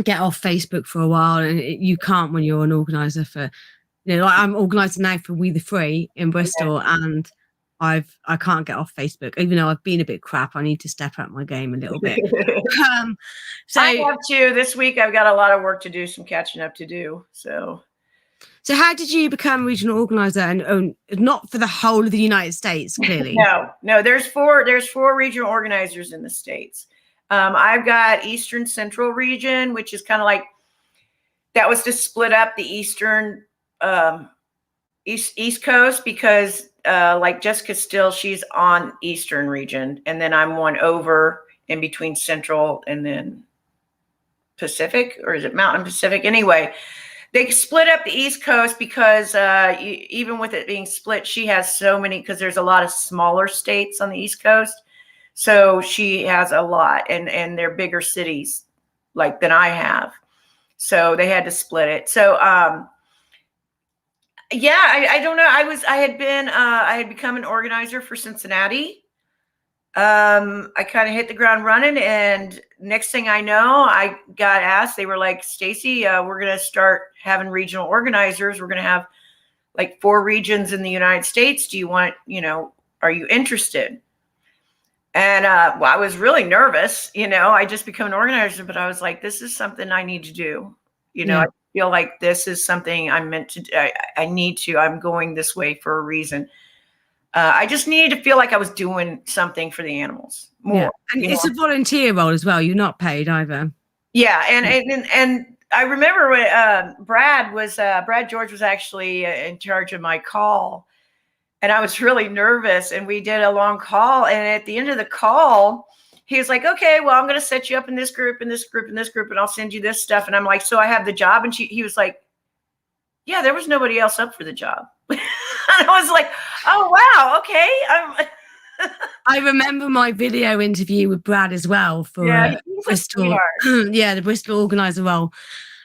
A: get off Facebook for a while, and you can't when you're an organizer for, I'm organizer now for We the Free in Bristol, and I can't get off Facebook, even though I've been a bit crap. I need to step up my game a little bit. So
B: I have to. This week I've got a lot of work to do, some catching up to do. So
A: how did you become regional organizer, and not for the whole of the United States, clearly?
B: No. There's four regional organizers in the States. I've got Eastern Central region, which is kind of like, that was to split up the Eastern East Coast, because like Jessica Still, she's on Eastern region, and then I'm one over in between Central and then Pacific, or is it Mountain Pacific? Anyway, they split up the East Coast because even with it being split, she has so many, because there's a lot of smaller states on the East Coast. So she has a lot, and they're bigger cities than I have. So they had to split it. So I don't know. I had become an organizer for Cincinnati. I kind of hit the ground running, and next thing I know, I got asked. They were like, Stacy, we're going to start having regional organizers. We're going to have 4 regions in the United States. Do you want, are you interested? And I was really nervous. I just become an organizer, but I was like, this is something I need to do. I feel like this is something I'm meant to do. I need to. I'm going this way for a reason. I just needed to feel like I was doing something for the animals more. Yeah.
A: And it's a volunteer role as well. You're not paid either.
B: Yeah. And I remember when Brad George was actually in charge of my call, and I was really nervous, and we did a long call. And at the end of the call, he was like, okay, well, I'm going to set you up in this group, and this group, and this group, and I'll send you this stuff. And I'm like, so I have the job. And he was like, yeah, there was nobody else up for the job. And I was like, oh, wow. Okay.
A: I remember my video interview with Brad as well for
B: Yeah, he's a
A: Bristol.
B: sweetheart.
A: Yeah, the Bristol organizer role.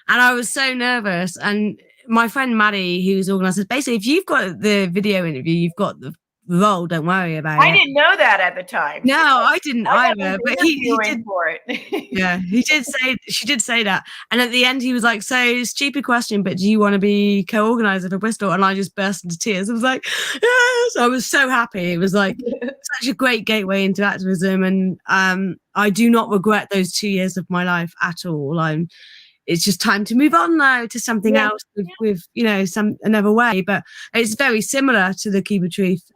A: And I was so nervous. And my friend Maddie, who's organizer, basically, if you've got the video interview, you've got the role, don't worry about
B: I
A: it.
B: didn't know that at the time.
A: No, I didn't
B: I
A: either. But he did.
B: for it.
A: Yeah, she did say that. And at the end, he was like, so stupid question, but do you want to be co-organizer for Bristol? And I just burst into tears. I was like, yes. I was so happy. It was like such a great gateway into activism. And I do not regret those 2 years of my life at all. It's just time to move on now to something else with another way. But it's very similar to the Cube of Truth.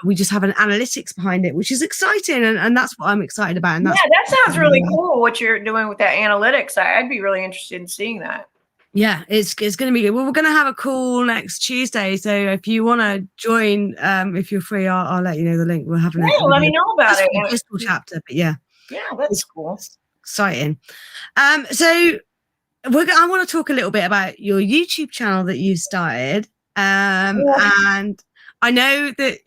A: We just have an analytics behind it, which is exciting, and that's what I'm excited about. And that's
B: that sounds really cool. What you're doing with that analytics, I'd be really interested in seeing that.
A: Yeah, it's going to be good. Well, we're going to have a call next Tuesday, so if you want to join, if you're free, I'll let you know the link. We're having
B: let me know about it.
A: Bristol chapter, but yeah,
B: that's cool.
A: It's exciting. So. I want to talk a little bit about your YouTube channel that you started. And I know that,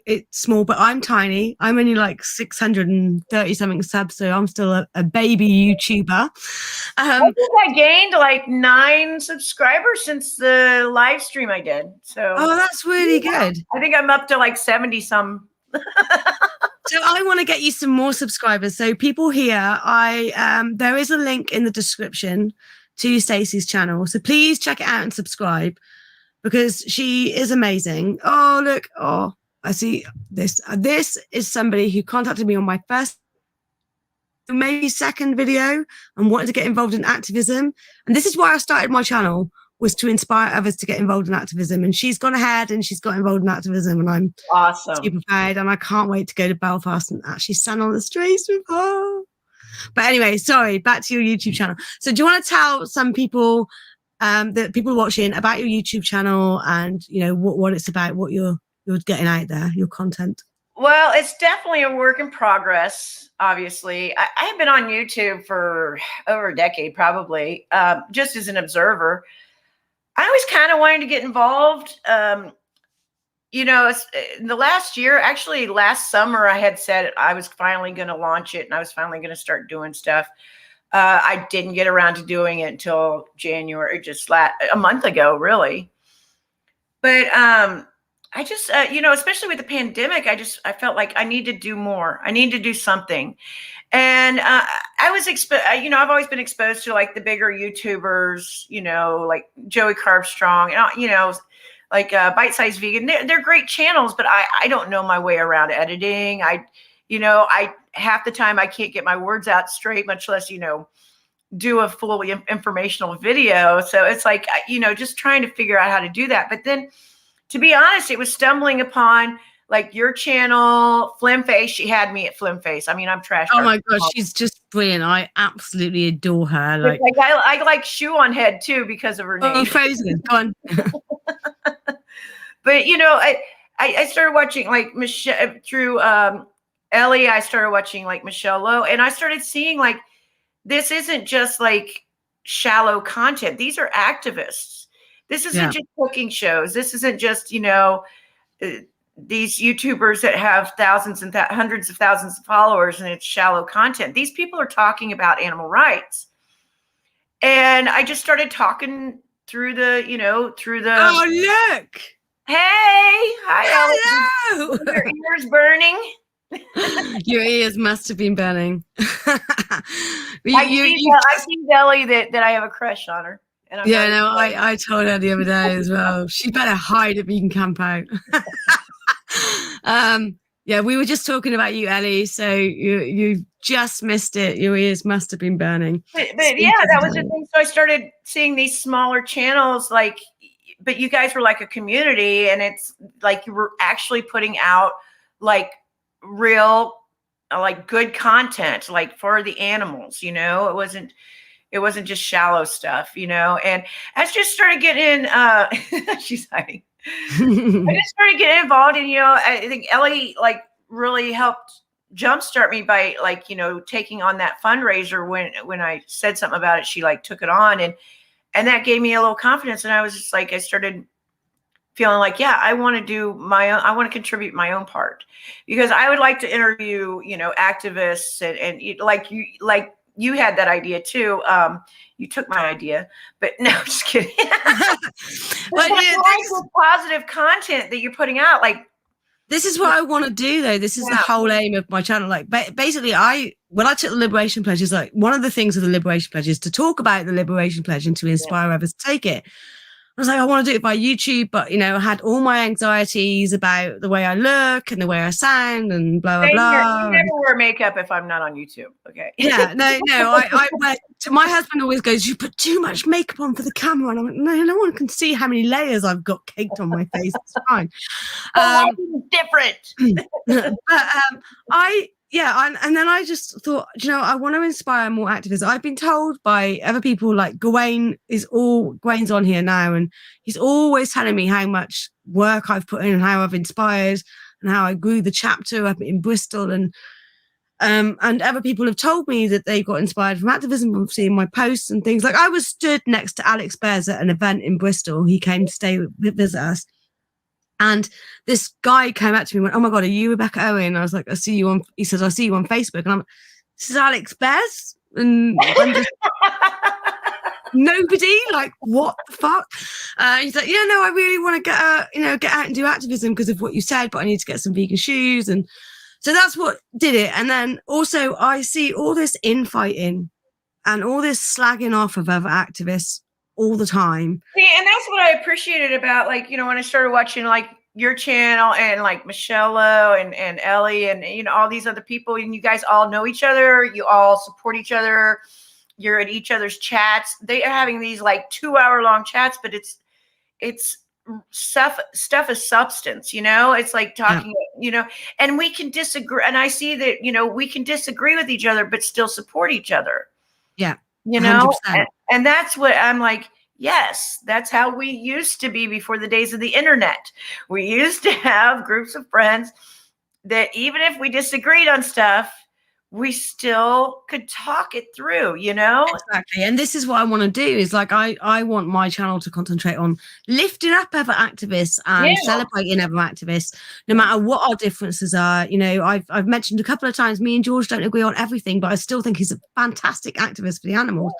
A: it's small, but I'm tiny. I'm only like 630 something subs, so I'm still a baby YouTuber.
B: I think I gained like 9 subscribers since the live stream I did. So
A: that's really good.
B: I think I'm up to like 70 some.
A: So I want to get you some more subscribers. So people here, there is a link in the description to Stacy's channel. So please check it out and subscribe because she is amazing. Oh, look. Oh, I see this. This is somebody who contacted me on my first, maybe second video and wanted to get involved in activism. And this is why I started my channel, was to inspire others to get involved in activism. And she's gone ahead and she's got involved in activism. And I'm
B: awesome.
A: Super proud. And I can't wait to go to Belfast and actually stand on the streets with her. But anyway, sorry, back to your YouTube channel. So do you want to tell some people that people watching about your YouTube channel and, what it's about, what you're getting out there, your content?
B: Well, it's definitely a work in progress, obviously. I have been on YouTube for over a decade, probably, just as an observer. I always kind of wanted to get involved. In the last year, actually last summer, I had said I was finally going to launch it and I was finally going to start doing stuff. I didn't get around to doing it until January, just a month ago, really. But I just, especially with the pandemic, I felt like I need to do more. I need to do something. And I was, I've always been exposed to like the bigger YouTubers, like Joey Carbstrong, and, like Bite Size Vegan. They're great channels, but I don't know my way around editing. I half the time I can't get my words out straight, much less, do a fully informational video. So it's like, just trying to figure out how to do that. But then, to be honest, it was stumbling upon like your channel, Flimface. She had me at Flimface. I mean, I'm Trashcarcass.
A: Oh my gosh, she's just brilliant. I absolutely adore her. Like
B: I like Shoe on Head too because of her name.
A: Oh, Frozen. Go on.
B: But I started watching like Michelle through Ellie. I started watching like Michelle Lowe, and I started seeing like this isn't just like shallow content. These are activists. This isn't just cooking shows. This isn't just, these YouTubers that have thousands and hundreds of thousands of followers and it's shallow content. These people are talking about animal rights. And I just started talking through the.
A: Oh, look.
B: Hey. Hi,
A: hello.
B: Your ears burning?
A: Your ears must have been burning.
B: I see Ellie that I have a crush on her.
A: I told her the other day as well. She better hide if you can camp out. We were just talking about you, Ellie. So you just missed it. Your ears must have been burning.
B: But that was the thing. So I started seeing these smaller channels, but you guys were like a community, and it's like you were actually putting out like real, like good content, like for the animals. It wasn't just shallow stuff, and I just started getting she's hiding. I just started getting involved, and I think Ellie like really helped jumpstart me by like taking on that fundraiser when I said something about it. She like took it on, and that gave me a little confidence, and I was just like I started feeling like, yeah, I want to do my own, I want to contribute my own part, because I would like to interview, activists and like you had that idea too. You took my idea, but no, I'm just kidding.
A: But yeah,
B: the positive content that you're putting out, like,
A: this is what I want to do, though. This is the whole aim of my channel. Like, basically, when I took the Liberation Pledge, is like one of the things of the Liberation Pledge is to talk about the Liberation Pledge and to inspire others to take it. I was like, I want to do it by YouTube, but I had all my anxieties about the way I look and the way I sound and blah blah blah.
B: You never wear makeup if I'm not on YouTube. Okay.
A: Yeah, no. I wear. My husband always goes, "You put too much makeup on for the camera," and I'm like, no one can see how many layers I've got caked on my face. It's fine.
B: Different.
A: But and then I just thought, I want to inspire more activists. I've been told by other people, like Gawain's on here now, and he's always telling me how much work I've put in and how I've inspired and how I grew the chapter up in Bristol, and other people have told me that they got inspired from activism from seeing my posts and things. Like, I was stood next to Alex Bears at an event in Bristol. He came to visit us. And this guy came up to me and went, "Oh my God, are you Rebecca Owen?" And I was like, he says, "I see you on Facebook." And I'm like, "This is Alex Bears?" And I'm just, nobody, like, what the fuck? He's like, "Yeah, no, I really want to get out and do activism because of what you said, but I need to get some vegan shoes." And so that's what did it. And then also I see all this infighting and all this slagging off of other activists all the time.
B: Yeah, and that's what I appreciated about, like, when I started watching, like, your channel and like Michelle and Ellie and all these other people, and you guys all know each other, you all support each other, you're in each other's chats. They are having these like 2-hour-long chats, but it's stuff is substance, it's like talking, and we can disagree, and I see that we can disagree with each other but still support each other.
A: Yeah. 100%.
B: And that's what I'm like, yes, that's how we used to be before the days of the internet. We used to have groups of friends that even if we disagreed on stuff, we still could talk it through,
A: Exactly. And this is what I want to do, is like, I want my channel to concentrate on lifting up other activists and celebrating other activists, no matter what our differences are. I've mentioned a couple of times, me and George don't agree on everything, but I still think he's a fantastic activist for the animals.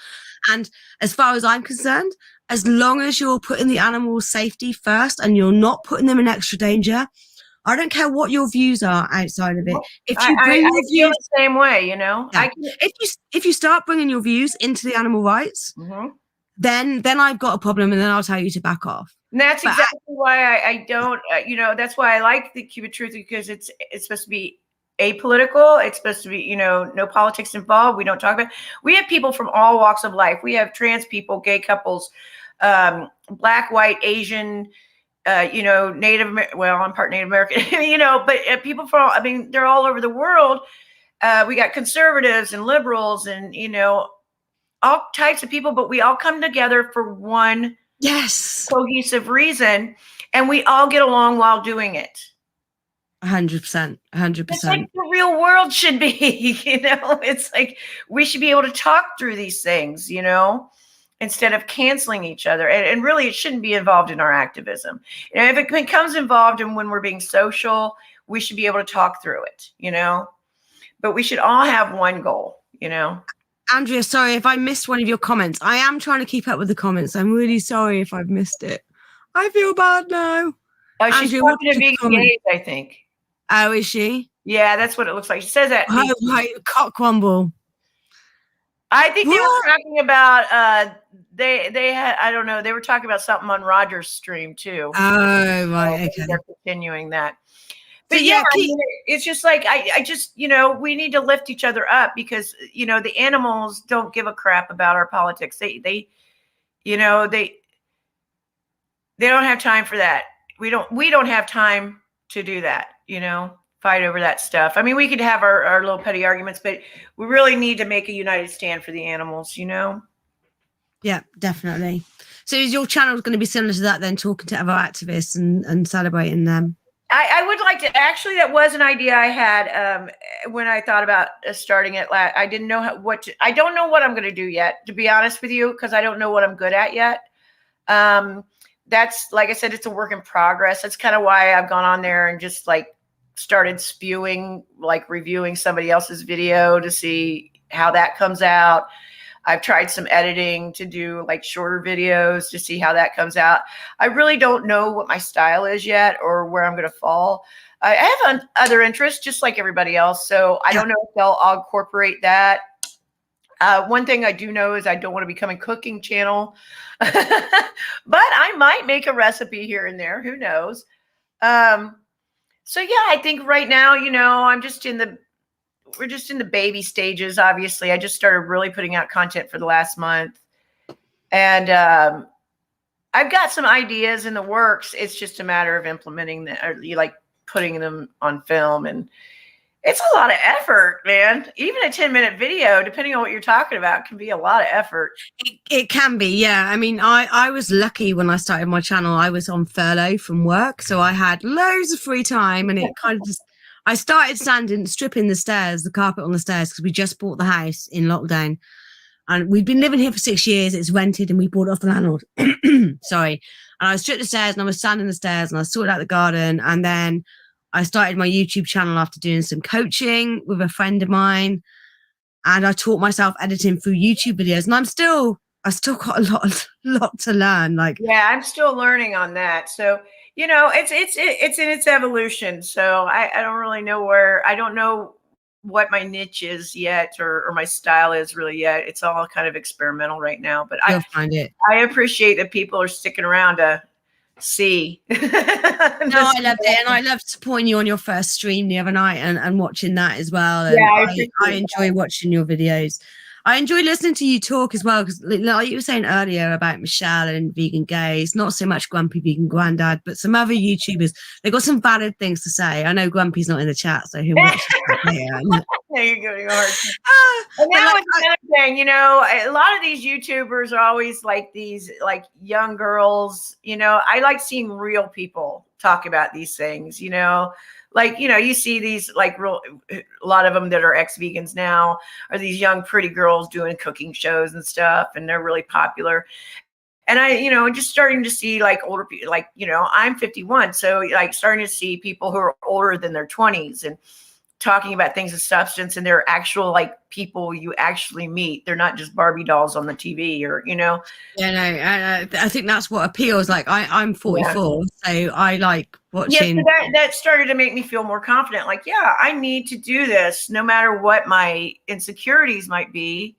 A: And as far as I'm concerned, as long as you're putting the animals' safety first and you're not putting them in extra danger, I don't care what your views are outside of it. If you bring your views
B: the same way,
A: if you start bringing your views into the animal rights, then I've got a problem, and then I'll tell you to back off.
B: And that's exactly why I don't, that's why I like the Cuban Truth, because it's supposed to be apolitical. It's supposed to be, no politics involved. We don't talk about. We have people from all walks of life. We have trans people, gay couples, Black, white, Asian. Native, well, I'm part Native American, but people from, they're all over the world. We got conservatives and liberals and, all types of people, but we all come together for one cohesive reason, and we all get along while doing it.
A: 100%.
B: It's like the real world should be, it's like we should be able to talk through these things, instead of canceling each other. And really, it shouldn't be involved in our activism. If it becomes involved in when we're being social, we should be able to talk through it, but we should all have one goal,
A: Andrea, sorry if I missed one of your comments. I am trying to keep up with the comments. I'm really sorry if I've missed it. I feel bad now.
B: Oh, she's talking to vegan gays, I think.
A: Oh, is she?
B: Yeah, that's what it looks like. She says that.
A: Oh, right, cockwomble.
B: I think they were talking about they had, I don't know, they were talking about something on Roger's stream too.
A: Oh, right, okay.
B: They're continuing that. But it's just like I just, we need to lift each other up, because the animals don't give a crap about our politics. They don't have time for that. We don't have time to do that, fight over that stuff. We could have our little petty arguments, but we really need to make a united stand for the animals,
A: Yeah, definitely. So is your channel going to be similar to that then, talking to other activists and celebrating them?
B: I would like to, actually, that was an idea I had when I thought about starting it. I didn't know I don't know what I'm going to do yet, to be honest with you, because I don't know what I'm good at yet. that's, like I said, it's a work in progress. That's kind of why I've gone on there and just like started spewing, like reviewing somebody else's video to see how that comes out. I've tried some editing to do like shorter videos to see how that comes out. I really don't know what my style is yet or where I'm going to fall. I have other interests just like everybody else. So I don't know if I'll incorporate that. One thing I do know is I don't want to become a cooking channel, but I might make a recipe here and there. Who knows? So yeah, I think right now, you know, we're just in the baby stages. Obviously, I just started really putting out content for the last month, and I've got some ideas in the works. It's just a matter of implementing them, or like putting them on film, and it's a lot of effort, man. Even a 10-minute video, depending on what you're talking about, can be a lot of effort.
A: It can be, yeah. I mean, I was lucky when I started my channel. I was on furlough from work, so I had loads of free time, and it kind of just, I started stripping the stairs, the carpet on the stairs, because we just bought the house in lockdown. And we'd been living here for 6 years. It's rented and we bought it off the landlord. Sorry. And I stripped the stairs and I was sanding the stairs and I sorted out the garden. And then I started my YouTube channel after doing some coaching with a friend of mine. And I taught myself editing through YouTube videos. And I still got a lot to learn. Like,
B: yeah, I'm still learning on that. So, you know, it's in its evolution. So I don't really know I don't know what my niche is yet, or my style is really yet. It's all kind of experimental right now, but
A: you'll find it.
B: I appreciate that people are sticking around to see.
A: No, I loved it. And I loved supporting you on your first stream the other night and watching that as well. And
B: yeah,
A: I enjoy watching your videos. I enjoy listening to you talk as well, because like you were saying earlier about Michelle and Vegan Gays, not so much Grumpy Vegan Grandad, but some other YouTubers, they got some valid things to say. I know Grumpy's not in the chat, so he'll watch it.
B: No, you're giving hard. And that was another thing, you know, a lot of these YouTubers are always like these like young girls, you know. I like seeing real people talk about these things, you know. Like, you know, you see these like a lot of them that are ex-vegans now are these young, pretty girls doing cooking shows and stuff, and they're really popular. And I, you know, just starting to see like older people, like, you know, I'm 51. So like starting to see people who are older than their 20s and talking about things of substance, and they're actual like people you actually meet. They're not just Barbie dolls on the TV, or, you know.
A: Yeah, no, I think that's what appeals. Like I'm 44, so I like watching.
B: Yeah, so that started to make me feel more confident. Like, yeah, I need to do this no matter what my insecurities might be.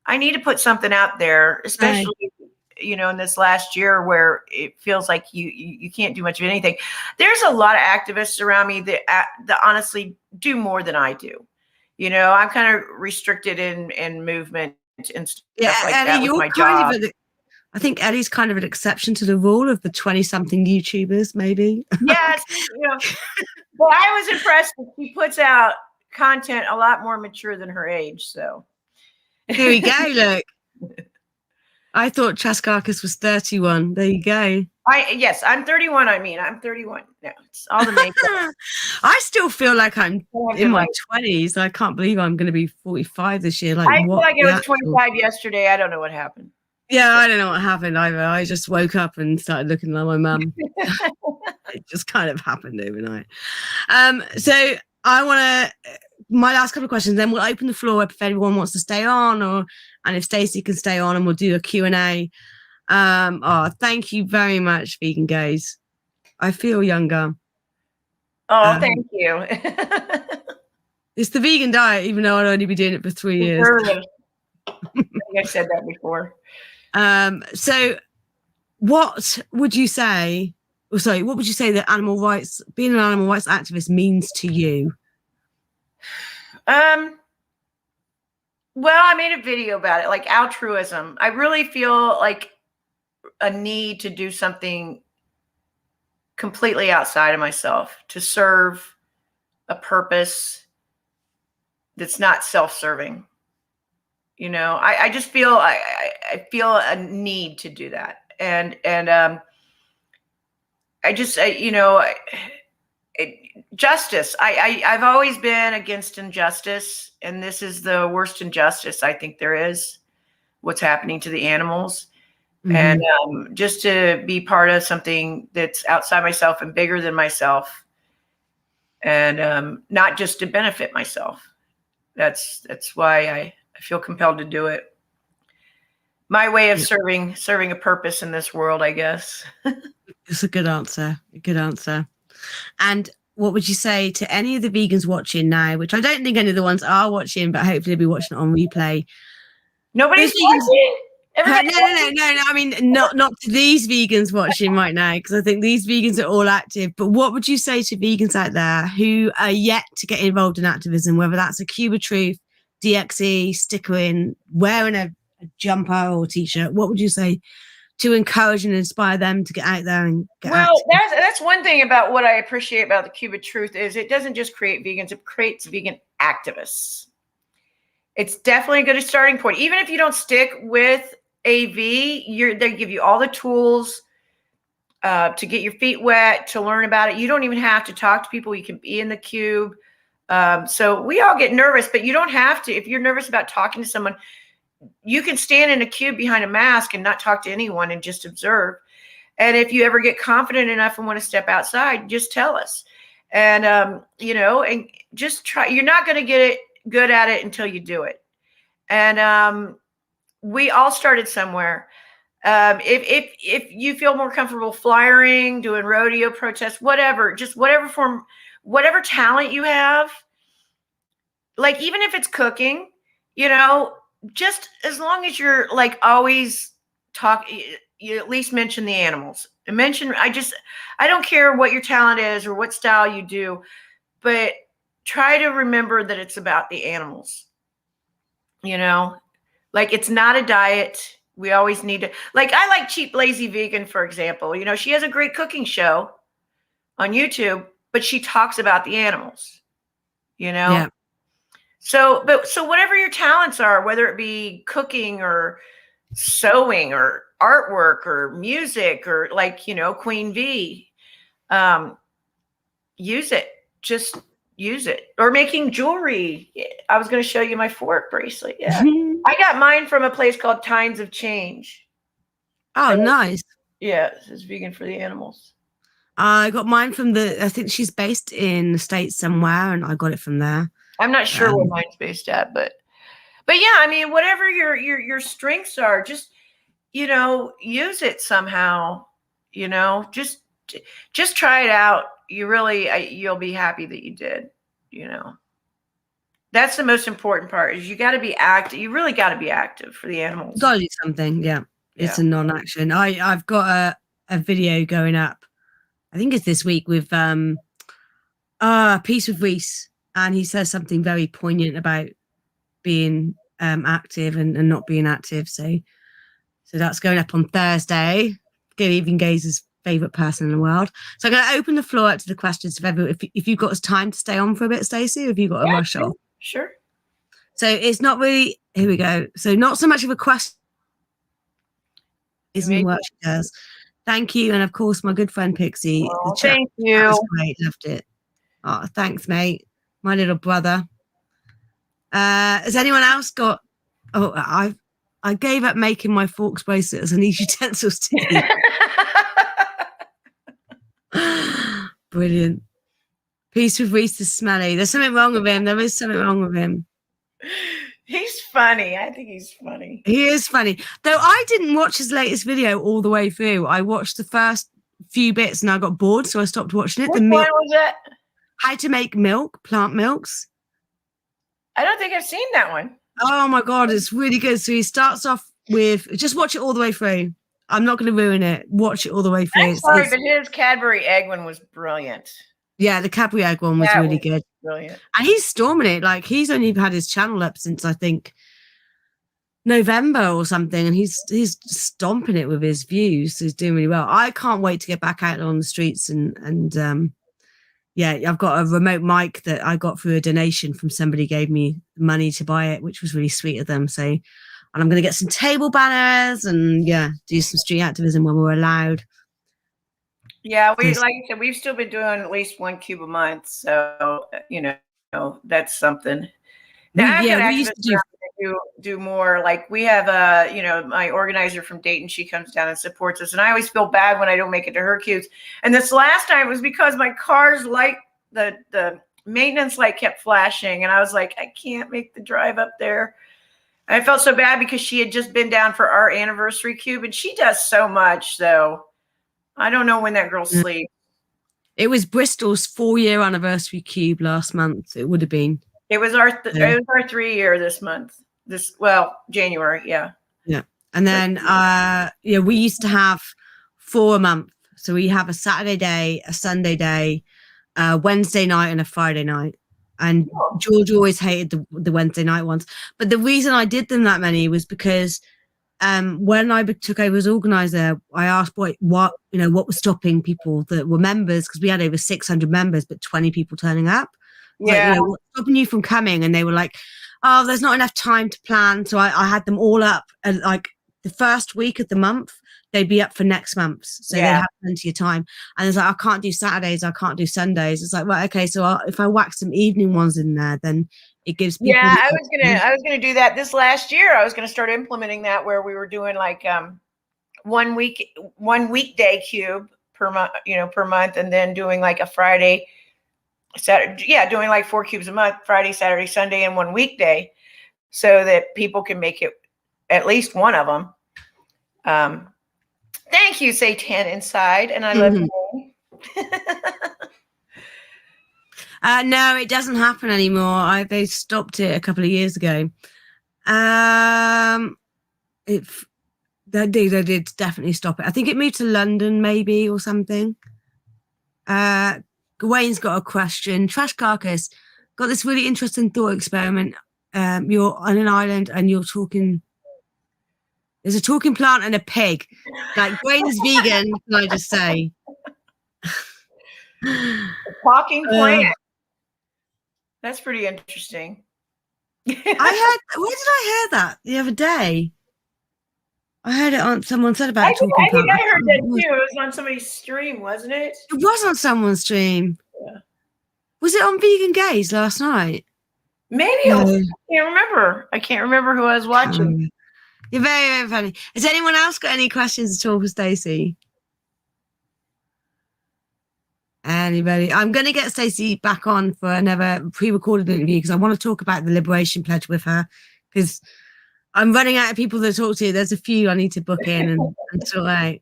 B: I need to put something out there, especially, you know, in this last year where it feels like you can't do much of anything. There's a lot of activists around me that honestly do more than I do. You know, I'm kind of restricted in movement and stuff like that with my job.
A: I think Eddie's kind of an exception to the rule of the 20-something YouTubers, maybe.
B: Yes, you know. Well, I was impressed that she puts out content a lot more mature than her age. So
A: here we go. Look. I thought Trashcarcass was 31. There you go.
B: Yes, I'm 31. I mean, I'm 31. No, it's all the makeup.
A: I still feel like I'm in my 20s. I can't believe I'm going to be 45 this year. Like,
B: I feel like I was 25 yesterday. I don't know what happened.
A: Yeah, I don't know what happened either. I just woke up and started looking like my mum. It just kind of happened overnight. So I want to, my last couple of questions, then we'll open the floor up if anyone wants to stay on, and if Stacy can stay on, and we'll do a Q&A. Thank you very much, Vegan Gays. I feel younger.
B: Oh, thank you.
A: It's the vegan diet, even though I'd only be doing it for 3 years.
B: I think I've said that before.
A: So what would you say, what would you say that being an animal rights activist means to you?
B: Well, I made a video about it, like altruism. I really feel like a need to do something completely outside of myself to serve a purpose that's not self-serving. You know, I just feel I feel a need to do that, and I just you know, justice. I've always been against injustice, and this is the worst injustice I think there is. What's happening to the animals, and just to be part of something that's outside myself and bigger than myself, and not just to benefit myself. That's why I feel compelled to do it. My way of serving a purpose in this world, I guess.
A: It's a good answer. A good answer. And what would you say to any of the vegans watching now, which I don't think any of the ones are watching, but hopefully they'll be watching it on replay.
B: Nobody's watching?
A: No. I mean, not to these vegans watching right now, because I think these vegans are all active. But what would you say to vegans out there who are yet to get involved in activism, whether that's a Cube of Truth, DXE, stickering, wearing a jumper or t-shirt? What would you say to encourage and inspire them to get out there and get active?
B: That's one thing about what I appreciate about the Cube of Truth is it doesn't just create vegans, it creates vegan activists. It's definitely a good starting point. Even if you don't stick with AV, they give you all the tools to get your feet wet, to learn about it. You don't even have to talk to people. You can be in the Cube. So we all get nervous, but you don't have to. If you're nervous about talking to someone, you can stand in a cube behind a mask and not talk to anyone and just observe. And if you ever get confident enough and want to step outside, just tell us. And, and just try. You're not going to get good at it until you do it. And we all started somewhere. If you feel more comfortable flyering, doing rodeo protests, whatever, just whatever talent you have, like even if it's cooking, just as long as you're like always you at least mention the animals. I don't care what your talent is or what style you do, but try to remember that it's about the animals. Like it's not a diet. We always need to, like, I like Cheap Lazy Vegan, for example. She has a great cooking show on YouTube, but she talks about the animals, Yeah. So whatever your talents are, whether it be cooking or sewing or artwork or music or like, Queen V, use it. Just use it. Or making jewelry. I was going to show you my fork bracelet. Yeah. I got mine from a place called Times of Change.
A: Oh, nice.
B: Yeah. This is vegan for the animals.
A: I got mine from I think she's based in the States somewhere, and I got it from there. I'm
B: not sure where mine's based at, but yeah, I mean, whatever your strengths are, just, use it somehow, just try it out. You'll be happy that you did, That's the most important part is you got to be active. You really got to be active for the animals.
A: Got to do something. Yeah. It's a non-action. I've got a video going up. I think it's this week with Peace with Reese. And he says something very poignant about being active and not being active. So that's going up on Thursday. Good Evening Gazer's favorite person in the world. So I'm going to open the floor up to the questions of everyone. If you've got time to stay on for a bit, Stacey, or have you got to rush off?
B: Sure.
A: So it's not really, here we go. So not so much of a question. Isn't what she does. Thank you. And of course, my good friend Pixie.
B: Oh, thank you.
A: That was great. Loved it. Oh, thanks, mate. My little brother. Has anyone else got? Oh, I gave up making my forks, bracelets, and these utensils to eat. Brilliant. Peace with Reese is smelly. There's something wrong with him. There is something wrong with him.
B: He's funny. I think he's funny.
A: He is funny. Though I didn't watch his latest video all the way through. I watched the first few bits and I got bored, so I stopped watching it.
B: Which one was it?
A: How to make milk, plant milks.
B: I don't think I've seen that one.
A: Oh my God, it's really good. So he starts off with, just watch it all the way through. I'm not going to ruin it. Watch it all the way through.
B: I'm sorry, but his Cadbury egg one was brilliant.
A: Yeah, the Cadbury egg one was really good.
B: Brilliant.
A: And he's storming it. Like he's only had his channel up since I think November or something, and he's stomping it with his views. So he's doing really well. I can't wait to get back out on the streets and yeah, I've got a remote mic that I got through a donation from somebody gave me money to buy it, which was really sweet of them. So, and I'm going to get some table banners and do some street activism when we're allowed.
B: Yeah, like I said, we've still been doing at least 1 cube a month. So, that's something.
A: We used to do
B: do more. Like we have my organizer from Dayton, she comes down and supports us. And I always feel bad when I don't make it to her cubes. And this last time was because my car's light, the maintenance light kept flashing. And I was like, I can't make the drive up there. And I felt so bad because she had just been down for our anniversary cube, and she does so much. So I don't know when that girl sleeps.
A: It was Bristol's 4-year anniversary cube last month. It would have been.
B: It was our 3-year this month. January, yeah.
A: Yeah. And then we used to have 4 a month. So we have a Saturday day, a Sunday day, a Wednesday night, and a Friday night. And George always hated the Wednesday night ones. But the reason I did them that many was because when I took over as organizer, I asked what was stopping people that were members, because we had over 600 members, but 20 people turning up.
B: Yeah.
A: Like, what's stopping you from coming? And they were like, oh, there's not enough time to plan. So I had them all up, and like the first week of the month, they'd be up for next month's. So they have plenty of time. And it's like, I can't do Saturdays, I can't do Sundays. It's like, well, okay, so if I whack some evening ones in there, then it gives people.
B: Yeah, I was gonna do that this last year. I was gonna start implementing that, where we were doing like 1 weekday cube per month, and then doing like a Friday, Saturday. Yeah, doing like 4 cubes a month, Friday, Saturday, Sunday, and 1 weekday, so that people can make it at least one of them. Thank you, Satan Inside, and I love you.
A: No, it doesn't happen anymore. They stopped it a couple of years ago. They did definitely stop it. I think it moved to London, maybe, or something. Wayne's got a question. Trashcarcass, got this really interesting thought experiment. You're on an island and you're talking. There's a talking plant and a pig. Like, Wayne's vegan, can I just say?
B: A talking plant. That's pretty interesting.
A: Where did I hear that the other day? I heard it on, someone said about talking plant.
B: I think I heard that too. It was on somebody's stream, wasn't it?
A: It was on someone's stream.
B: Yeah.
A: Was it on Vegan Gaze last night?
B: Maybe. No. I can't remember who I was watching.
A: You're very, very funny. Has anyone else got any questions at all for Stacy? Anybody? I'm going to get Stacy back on for another pre-recorded interview, because I want to talk about the Liberation Pledge with her, because I'm running out of people to talk to. There's a few I need to book in and sort out.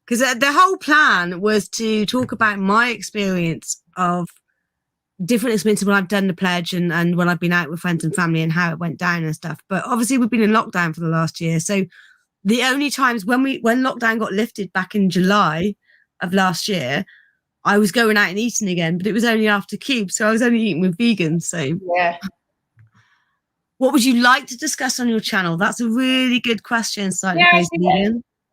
A: Because the whole plan was to talk about my experience of different experiences when I've done the pledge and when I've been out with friends and family and how it went down and stuff. But obviously we've been in lockdown for the last year. So the only times when lockdown got lifted back in July of last year, I was going out and eating again, but it was only after cube. So I was only eating with vegans. So
B: yeah.
A: What would you like to discuss on your channel? That's a really good question.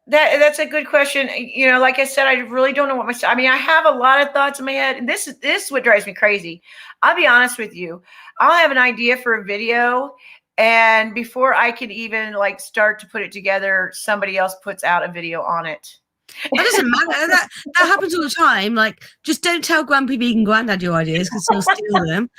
B: That's a good question. Like I said, I really don't know what I have a lot of thoughts in my head, and this is what drives me crazy. I'll be honest with you. I'll have an idea for a video, and before I can even start to put it together, somebody else puts out a video on it.
A: That doesn't matter. That happens all the time. Like, just don't tell Grumpy Vegan Granddad your ideas, because he'll steal them.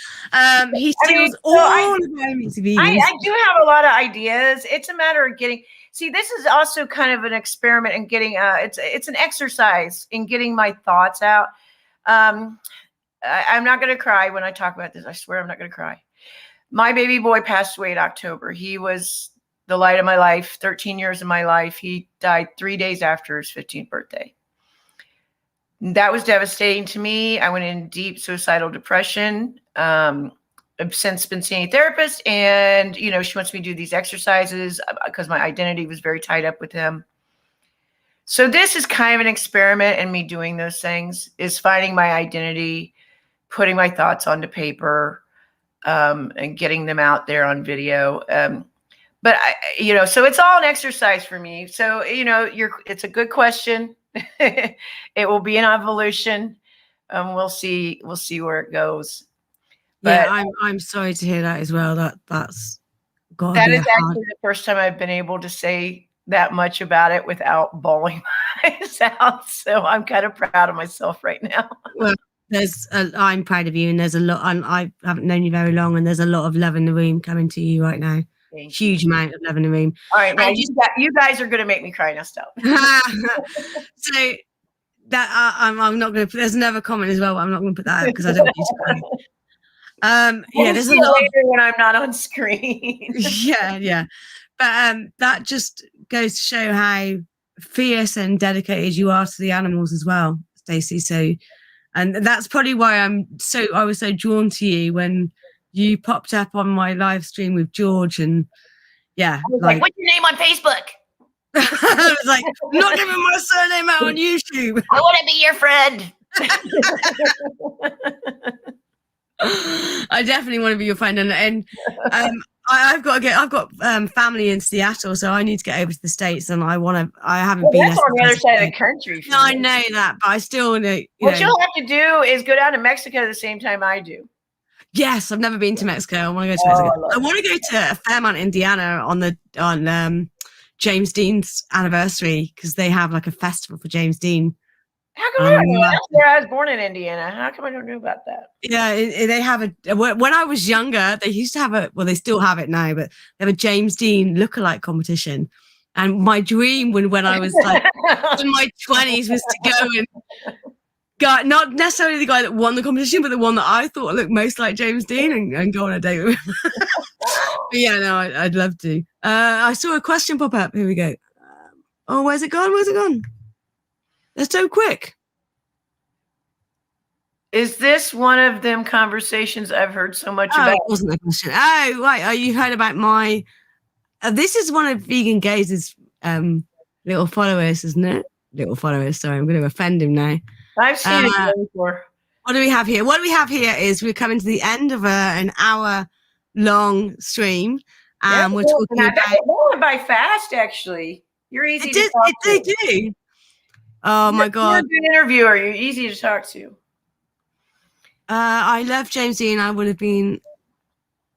A: He steals all of our vegans.
B: I do have a lot of ideas. It's a matter of getting. See, this is also kind of an experiment in getting. It's an exercise in getting my thoughts out. I'm not going to cry when I talk about this. I swear, I'm not going to cry. My baby boy passed away in October. He was the light of my life, 13 years of my life. He died 3 days after his 15th birthday. That was devastating to me. I went in deep suicidal depression. I've since been seeing a therapist, and, she wants me to do these exercises because my identity was very tied up with him. So this is kind of an experiment in me doing those things, is finding my identity, putting my thoughts onto paper, and getting them out there on video. But so it's all an exercise for me. So, it's a good question. It will be an evolution. We'll see where it goes. But
A: yeah, I'm sorry to hear that as well. That's got
B: that is actually the first time I've been able to say that much about it without bawling my eyes out. So I'm kind of proud of myself right now.
A: Well, I'm proud of you, and there's a lot. I haven't known you very long, and there's a lot of love in the room coming to you right now. huge amount of love in the room.
B: All right, now you guys are going to make me cry now. Stop.
A: So that I'm not going to. There's another comment as well, but I'm not going to put that out because I don't want you to cry. Yeah, there's a lot
B: when I'm not on screen.
A: yeah, but that just goes to show how fierce and dedicated you are to the animals as well, Stacey. So, and that's probably why I was so drawn to you when you popped up on my live stream with George, and yeah,
B: I was like, what's your name on Facebook?
A: I was like, I'm not giving my surname out on YouTube.
B: I want to be your friend.
A: I definitely want to be your friend, and I've got family in Seattle, so I need to get over to the States, and I haven't been.
B: That's on the other side of the country.
A: No, I know that, but I still know.
B: What you'll have to do is go down to Mexico the same time I do.
A: Yes, I've never been to Mexico. I want to go to Mexico. I want to go to Fairmont, Indiana on James Dean's anniversary, because they have like a festival for James Dean.
B: How come I don't know? That's where I was born in Indiana. How come I don't know about that?
A: Yeah, they have when I was younger, they used to have they still have it now, but they have a James Dean lookalike competition. And my dream when I was like in my 20s was to go and not necessarily the guy that won the competition, but the one that I thought looked most like James Dean and go on a date with him. But yeah, no, I'd love to. I saw a question pop up. Here we go. Oh, where's it gone? Where's it gone? They're so quick.
B: Is this one of them conversations I've heard so much about?
A: It wasn't a question. Oh, right. Oh, you heard about my... this is one of Vegan Gaze's little followers, isn't it? Little followers. Sorry, I'm going to offend him now.
B: I've seen it before.
A: What do we have here? What we have here is we're coming to the end of an hour-long stream. We're talking about...
B: It went by fast, actually. You're easy to talk to.
A: They do. Oh, my God.
B: You're a good interviewer. You're easy to talk to.
A: I love James Dean. I would have been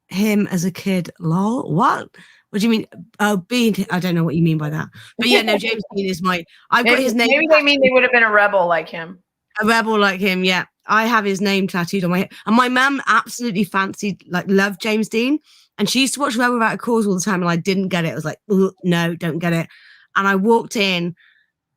A: him as a kid. Lol. What do you mean? Oh, I don't know what you mean by that. But yeah, no, James Dean is I've got his name.
B: Maybe they mean they would have been a rebel like him.
A: A rebel like him, yeah. I have his name tattooed on my head. And my mum absolutely loved James Dean. And she used to watch Rebel Without a Cause all the time, and I didn't get it. I was like, no, don't get it. And I walked in,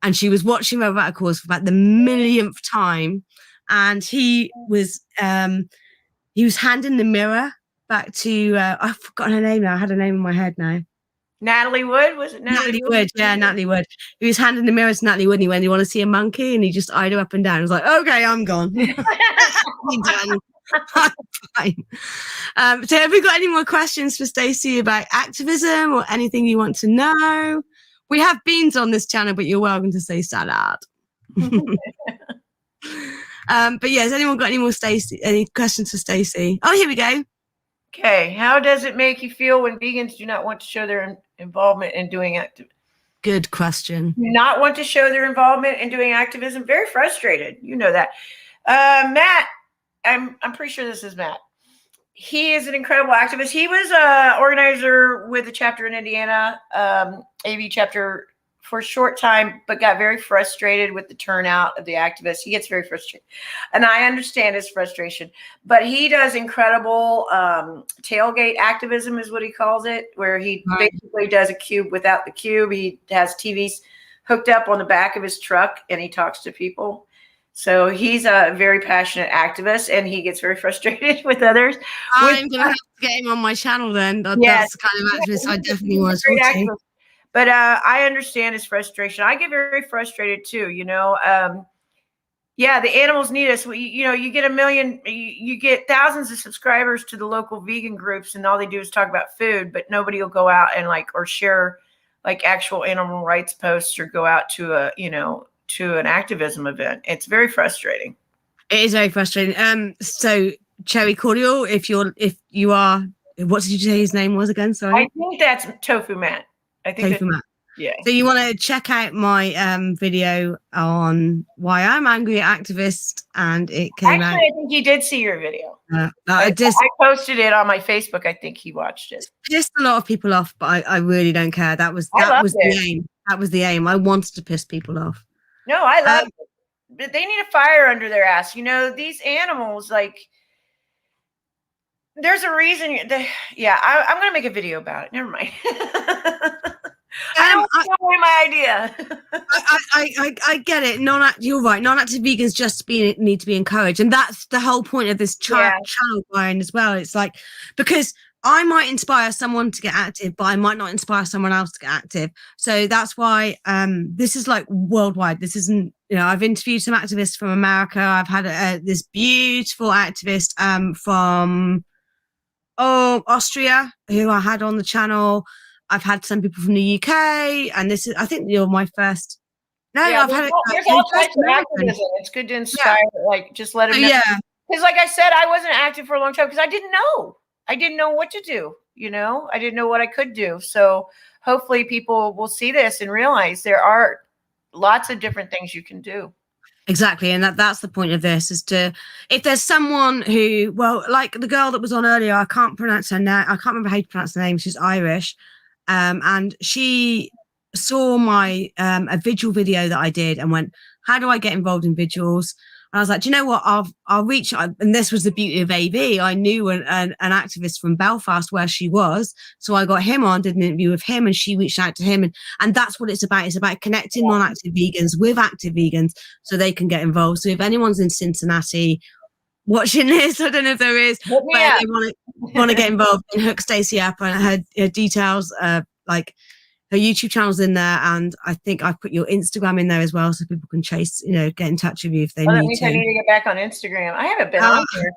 A: and she was watching Rebel Without a Cause for about the millionth time. And he was handing the mirror back to I've forgotten her name now. I had her name in my head now.
B: Natalie Wood, was it Natalie
A: Wood? Yeah, Natalie Wood. He was handing the mirror to Natalie Wood, and he went, "You want to see a monkey?" And he just eyed her up and down. I was like, "Okay, I'm gone." I'm done. I'm fine. So, have we got any more questions for Stacy about activism or anything you want to know? We have beans on this channel, but you're welcome to say salad. But yeah, has anyone got any questions for Stacy? Oh, here we go.
B: Okay. How does it make you feel when vegans do not want to show their involvement in doing activism?
A: Good question.
B: Not want to show their involvement in doing activism? Very frustrated. You know that. Matt, I'm pretty sure this is Matt. He is an incredible activist. He was an organizer with a chapter in Indiana, AV chapter, for a short time, but got very frustrated with the turnout of the activists. He gets very frustrated. And I understand his frustration, but he does incredible tailgate activism is what he calls it, where he basically does a cube without the cube. He has TVs hooked up on the back of his truck, and he talks to people. So he's a very passionate activist, and he gets very frustrated with others.
A: I'm going to have to get him on my channel then. That's the kind of activist I definitely want to talk to.
B: But I understand his frustration. I get very frustrated too, Yeah, the animals need us. You get you get thousands of subscribers to the local vegan groups, and all they do is talk about food, but nobody will go out and or share actual animal rights posts or go out to to an activism event. It's very frustrating.
A: It is very frustrating. So Cherry Cordial, if you are, what did you say his name was again? Sorry.
B: I think that's Tofu Matt. I think
A: Tofu Matt.
B: Yeah.
A: So you want to check out my video on why I'm angry at activists, and it came out.
B: Actually, I think he did see your video.
A: I
B: posted it on my Facebook. I think he watched it.
A: Pissed a lot of people off, but I really don't care. That was the aim. That was the aim. I wanted to piss people off.
B: No, I love it. But they need a fire under their ass. These animals, there's a reason. Yeah, I'm going to make a video about it. Never mind. I don't know my idea.
A: I get it. You're right. Non-active vegans just need to be encouraged, and that's the whole point of this channel, Brian, as well. It's like, because I might inspire someone to get active, but I might not inspire someone else to get active. So that's why this is like worldwide. This isn't, I've interviewed some activists from America. I've had this beautiful activist from Austria who I had on the channel. I've had some people from the UK, and I think you're my first. No, I've had
B: there's all types of activism. It's good to inspire, like, just let them know.
A: Yeah.
B: Because like I said, I wasn't active for a long time because I didn't know. I didn't know what to do, I didn't know what I could do. So hopefully people will see this and realize there are lots of different things you can do.
A: Exactly. And that's the point of this, is if there's someone who, like the girl that was on earlier, I can't pronounce her name. I can't remember how to pronounce her name. She's Irish. And she saw my a vigil video that I did and went, how do I get involved in vigils? And I was like, do you know what? I'll reach. And this was the beauty of AV. I knew an activist from Belfast where she was, so I got him on, did an interview with him, and she reached out to him. And that's what it's about. It's about connecting non-active vegans with active vegans so they can get involved. So if anyone's in Cincinnati watching this, I don't know if there is, but they want to get involved, and hook Stacy up, and her details, like her YouTube channel's in there, and I think I've put your Instagram in there as well, so people can get in touch with you if they need to.
B: I need to get back on Instagram. I haven't been on here.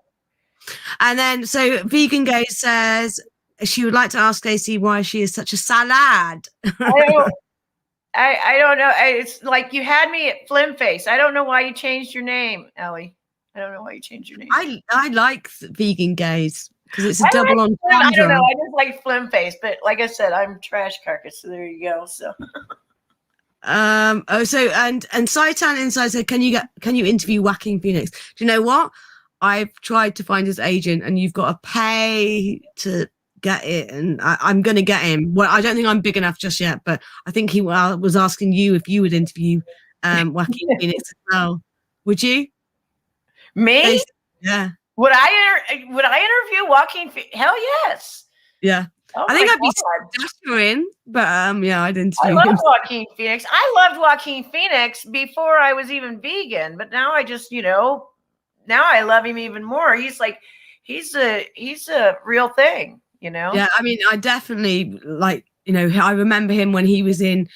A: And then, so Vegan Gaze says she would like to ask Stacy why she is such a salad.
B: I don't know. It's like you had me at Flimface. I don't know why you changed your name, Ellie. I don't know why you changed your name.
A: I like Vegan Gaze because it's a double on.
B: I don't know. I just like Flimface, but like I said, I'm Trashcarcass, so there you go. So.
A: And Saitan Inside said, can you interview Whacking Phoenix? Do you know what? I've tried to find his agent, and you've got to pay to get it, and I'm going to get him. Well, I don't think I'm big enough just yet, but I think he was asking you if you would interview Whacking Phoenix as well. Would you?
B: Me?
A: Yeah.
B: Would I interview Joaquin? Hell yes.
A: Yeah. Oh, I think I'd be stuttering, but yeah, I'd interview
B: him. I love Joaquin Phoenix. I loved Joaquin Phoenix before I was even vegan, but now I just, now I love him even more. He's a real thing,
A: Yeah, I mean, I definitely I remember him when he was in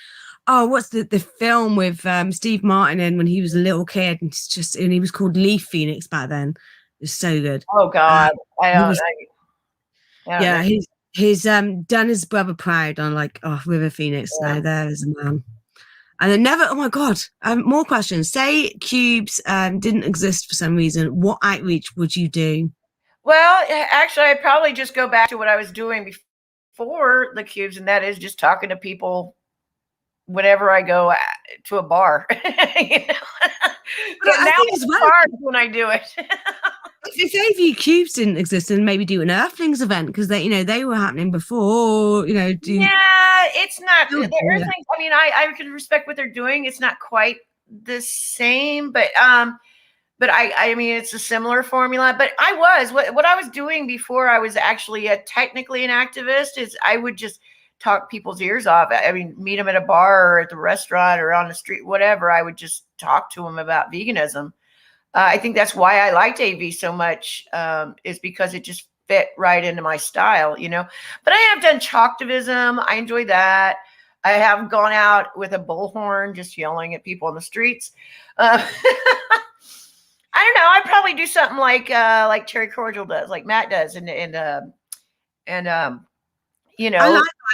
A: what's the film with Steve Martin in when he was a little kid, and he was called Leaf Phoenix back then. It was so good.
B: Oh God, I don't
A: know. He's done his brother proud on River Phoenix. Yeah. Now there is a man. And then oh my God, more questions. Say cubes didn't exist for some reason. What outreach would you do?
B: Well, actually, I'd probably just go back to what I was doing before the cubes, and that is just talking to people whenever I go to a bar. But now it's hard when I do it.
A: If AV cubes didn't exist, then maybe do an Earthlings event, because they were happening before.
B: Yeah, it's not the Earthlings. I mean, I can respect what they're doing. It's not quite the same, but I mean, it's a similar formula. But what I was doing before I was actually technically an activist is I would just talk people's ears off. I mean, meet them at a bar or at the restaurant or on the street, whatever. I would just talk to them about veganism. I think that's why I liked AV so much, is because it just fit right into my style, But I have done chalktivism. I enjoy that. I have gone out with a bullhorn, just yelling at people on the streets. I don't know. I'd probably do something like Terry Cordial does, like Matt does, and
A: I like that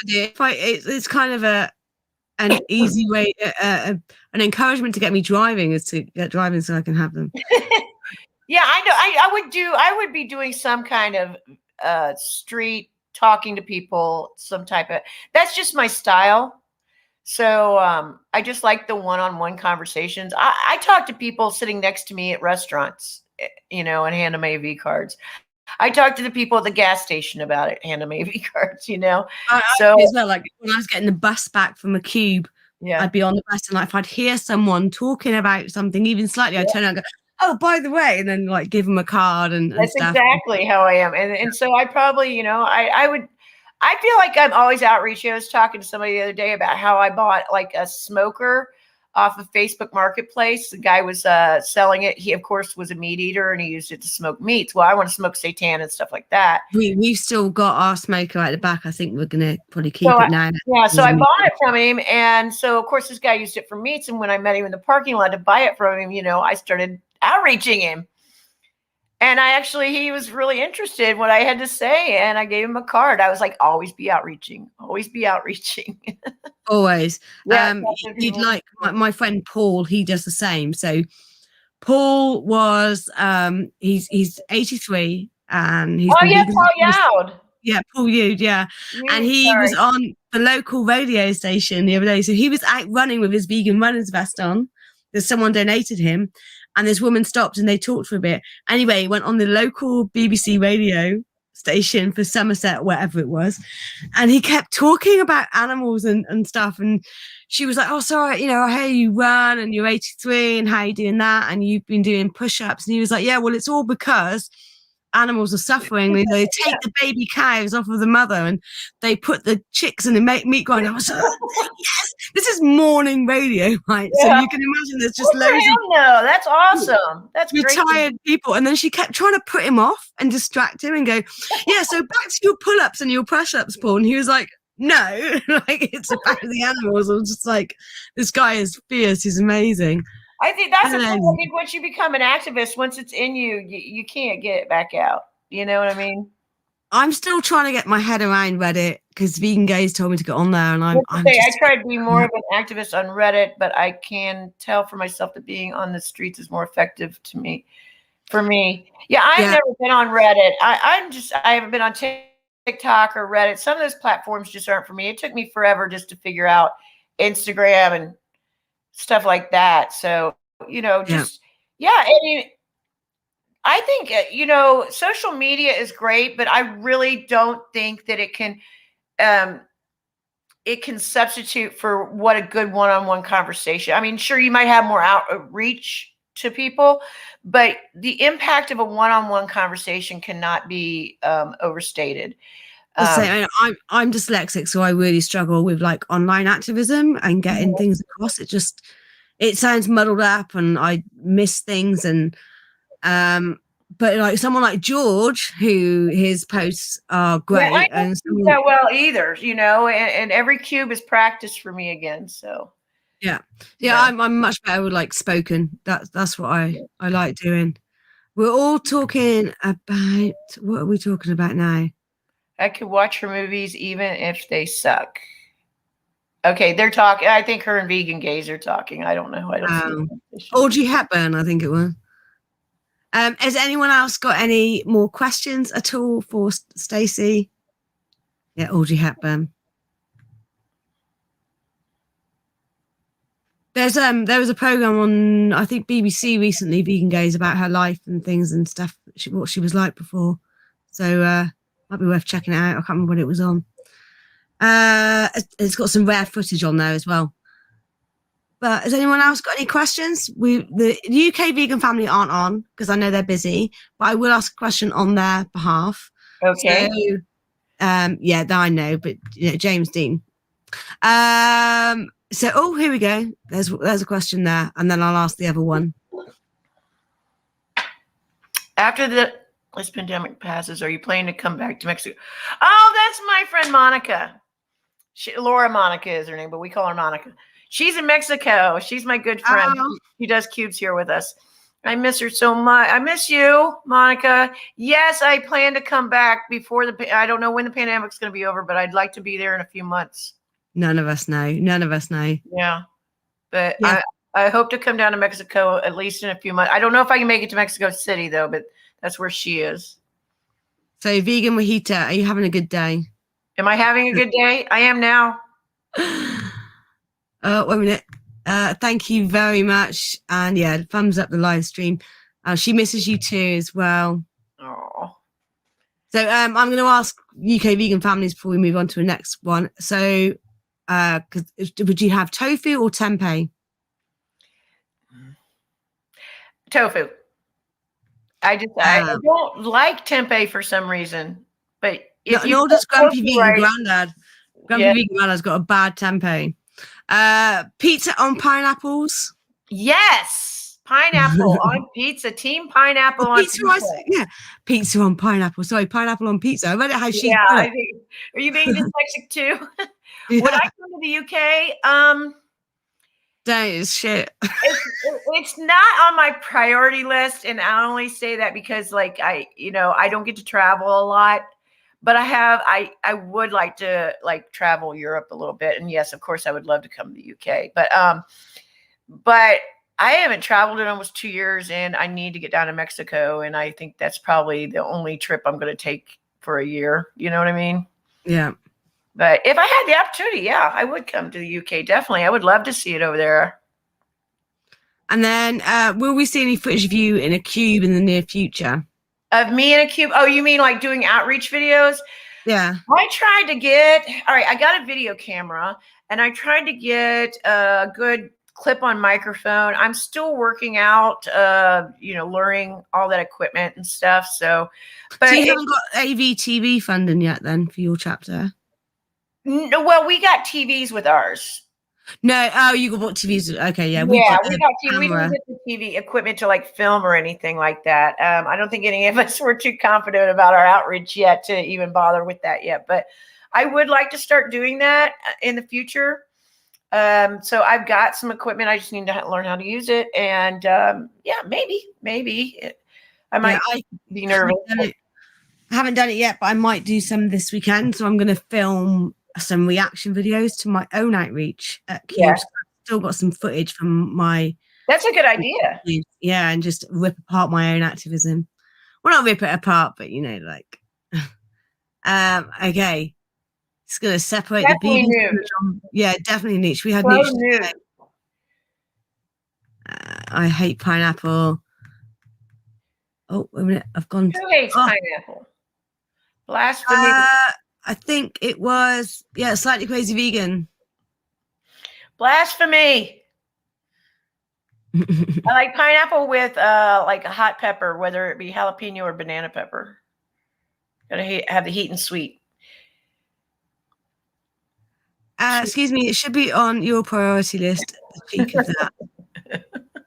A: idea. It's kind of an easy way, an encouragement to get me driving is to get driving so I can have them.
B: Yeah, I know. I would be doing some kind of street talking to people, some type of. That's just my style. So I just like the one-on-one conversations. I talk to people sitting next to me at restaurants, and hand them AV cards. I talked to the people at the gas station about it, hand them AV cards, So
A: as well, like when I was getting the bus back from a cube, I'd be on the bus, and if I'd hear someone talking about something even slightly, I'd turn around and go, oh, by the way, and then like give them a card and
B: That's
A: stuff.
B: exactly how I am. And so I probably, you know, I feel like I'm always outreaching. I was talking to somebody the other day about how I bought like a smoker off of Facebook Marketplace. The guy was selling it. He, of course, was a meat eater and he used it to smoke meats. Well, I want to smoke seitan and stuff like that.
A: We've still got our smoker at the back. I think we're going to probably keep it now.
B: Yeah, so I bought it from him. And so, of course, this guy used it for meats. And when I met him in the parking lot to buy it from him, you know, I started outreaching him. And he was really interested in what I had to say. And I gave him a card. I was like, always be outreaching. Always be outreaching.
A: Always.
B: Yeah,
A: you'd like my friend Paul, he does the same. So Paul was, he's 83 and he's
B: Paul Youd.
A: Yeah, Paul Youd, yeah. And he was on the local radio station the other day. So he was out running with his vegan runner's vest on. There's someone donated him. And this woman stopped and they talked for a bit. Anyway, he went on the local BBC radio station for Somerset, whatever it was. And he kept talking about animals and stuff. And she was like, oh, sorry, you know, I hear you run and you're 83 and how you doing that? And you've been doing push-ups. And he was like, yeah, well, it's all because animals are suffering. They take the baby cows off of the mother and they put the chicks in the meat grinder. I was like, yes, this is morning radio, right? Yeah. So you can imagine there's just loads
B: of that's awesome. That's
A: retired people. And then she kept trying to put him off and distract him and go, yeah, so back to your pull-ups and your press-ups, Paul. And he was like, no, like it's about the animals. I was just like, this guy is fierce. He's amazing.
B: I think that's the thing. I think once you become an activist, once it's in you, you can't get it back out. You know what I mean?
A: I'm still trying to get my head around Reddit because Vegan Gays told me to get on there, and I
B: tried to be more of an activist on Reddit, but I can tell for myself that being on the streets is more effective for me. Yeah, I've never been on Reddit. I haven't been on TikTok or Reddit. Some of those platforms just aren't for me. It took me forever just to figure out Instagram and stuff like that. So, you know, I mean, I think, you know, social media is great, but I really don't think that it can substitute for what a good one-on-one conversation. I mean, sure, you might have more outreach to people, but the impact of a one-on-one conversation cannot be overstated.
A: I'm dyslexic, so I really struggle with like online activism and getting things across. It sounds muddled up and I miss things. And but like someone like George, who his posts are great.
B: Yeah, I don't do that well either, you know, and every cube is practice for me again. So
A: yeah. I'm much better with like spoken. That's what I like doing. We're all talking about, what are we talking about now?
B: I could watch her movies even if they suck. Okay, they're talking. I think her and Vegan Gays are talking. I don't know. I don't see
A: Audrey Hepburn, I think it was. Has anyone else got any more questions at all for Stacy? Yeah, Audrey Hepburn. There was a program on, I think, BBC recently, Vegan Gays, about her life and things and stuff, what she was like before. So might be worth checking it out. I can't remember what it was on. It's got some rare footage on there as well. But has anyone else got any questions? The UK vegan family aren't on because I know they're busy, but I will ask a question on their behalf.
B: Okay.
A: So, yeah, I know, but you know, James Dean. So, here we go. There's a question there, and then I'll ask the other one.
B: After this pandemic passes, are you planning to come back to Mexico? Oh, that's my friend Monica. Laura Monica is her name, but we call her Monica. She's in Mexico. She's my good friend. She does cubes here with us. I miss her so much. I miss you, Monica. Yes, I plan to come back before I don't know when the pandemic's going to be over, but I'd like to be there in a few months.
A: None of us know.
B: Yeah. But yeah. I hope to come down to Mexico at least in a few months. I don't know if I can make it to Mexico City, though, but that's where she is.
A: So, Vegan Wahita, are you having a good day?
B: Am I having a good day? I am now.
A: Wait a minute. Thank you very much. And yeah, thumbs up the live stream. She misses you too as well.
B: Oh.
A: So I'm going to ask UK vegan families before we move on to the next one. So would you have tofu or tempeh?
B: Tofu. I don't like tempeh for some reason. But if you
A: nor does Grumpy Vegan
B: right,
A: Grandad. Grumpy Vegan Grandad's got a bad tempeh. Pizza on pineapples.
B: Yes, pineapple on pizza. Team pineapple on
A: Pizza.
B: pizza.
A: Pizza on pineapple. Sorry, pineapple on pizza. I read it how she
B: Yeah,
A: put
B: I
A: it.
B: think. Are you being dyslexic too?
A: Yeah.
B: Would I come to the UK?
A: That is shit.
B: It's not on my priority list, and I only say that because, like, I don't get to travel a lot, but I would like to travel Europe a little bit, and yes, of course, I would love to come to the UK, but I haven't traveled in almost 2 years, and I need to get down to Mexico, and I think that's probably the only trip I'm going to take for a year. You know what I mean?
A: Yeah.
B: But if I had the opportunity, yeah, I would come to the UK. Definitely, I would love to see it over there.
A: And then, will we see any footage of you in a cube in the near future?
B: Of me in a cube? Oh, you mean like doing outreach videos?
A: Yeah.
B: I tried to get, all right, I got a video camera, and I tried to get a good clip-on microphone. I'm still working out, learning all that equipment and stuff. So
A: you haven't got AVTV funding yet then for your chapter?
B: No, well, we got TVs with ours.
A: No, you got what TVs? Okay, yeah,
B: we got TV. We didn't get the TV equipment to film or anything like that. I don't think any of us were too confident about our outreach yet to even bother with that yet. But I would like to start doing that in the future. So I've got some equipment. I just need to learn how to use it. And maybe I might be nervous.
A: I haven't done it yet, but I might do some this weekend. So I'm going to film some reaction videos to my own outreach at Cubes. Yeah. I've still got some footage from my.
B: That's a good idea.
A: Yeah, and just rip apart my own activism. Well, not rip it apart, but okay. It's gonna separate
B: definitely
A: the BB. Yeah, definitely niche. We had niche. I hate pineapple. Oh, wait a minute. I've gone.
B: Who hates pineapple? Blasphemy.
A: I think it was, Slightly Crazy Vegan.
B: Blasphemy. I like pineapple with a hot pepper, whether it be jalapeno or banana pepper. Gotta have the heat and sweet.
A: Excuse me, it should be on your priority list. Speak of that.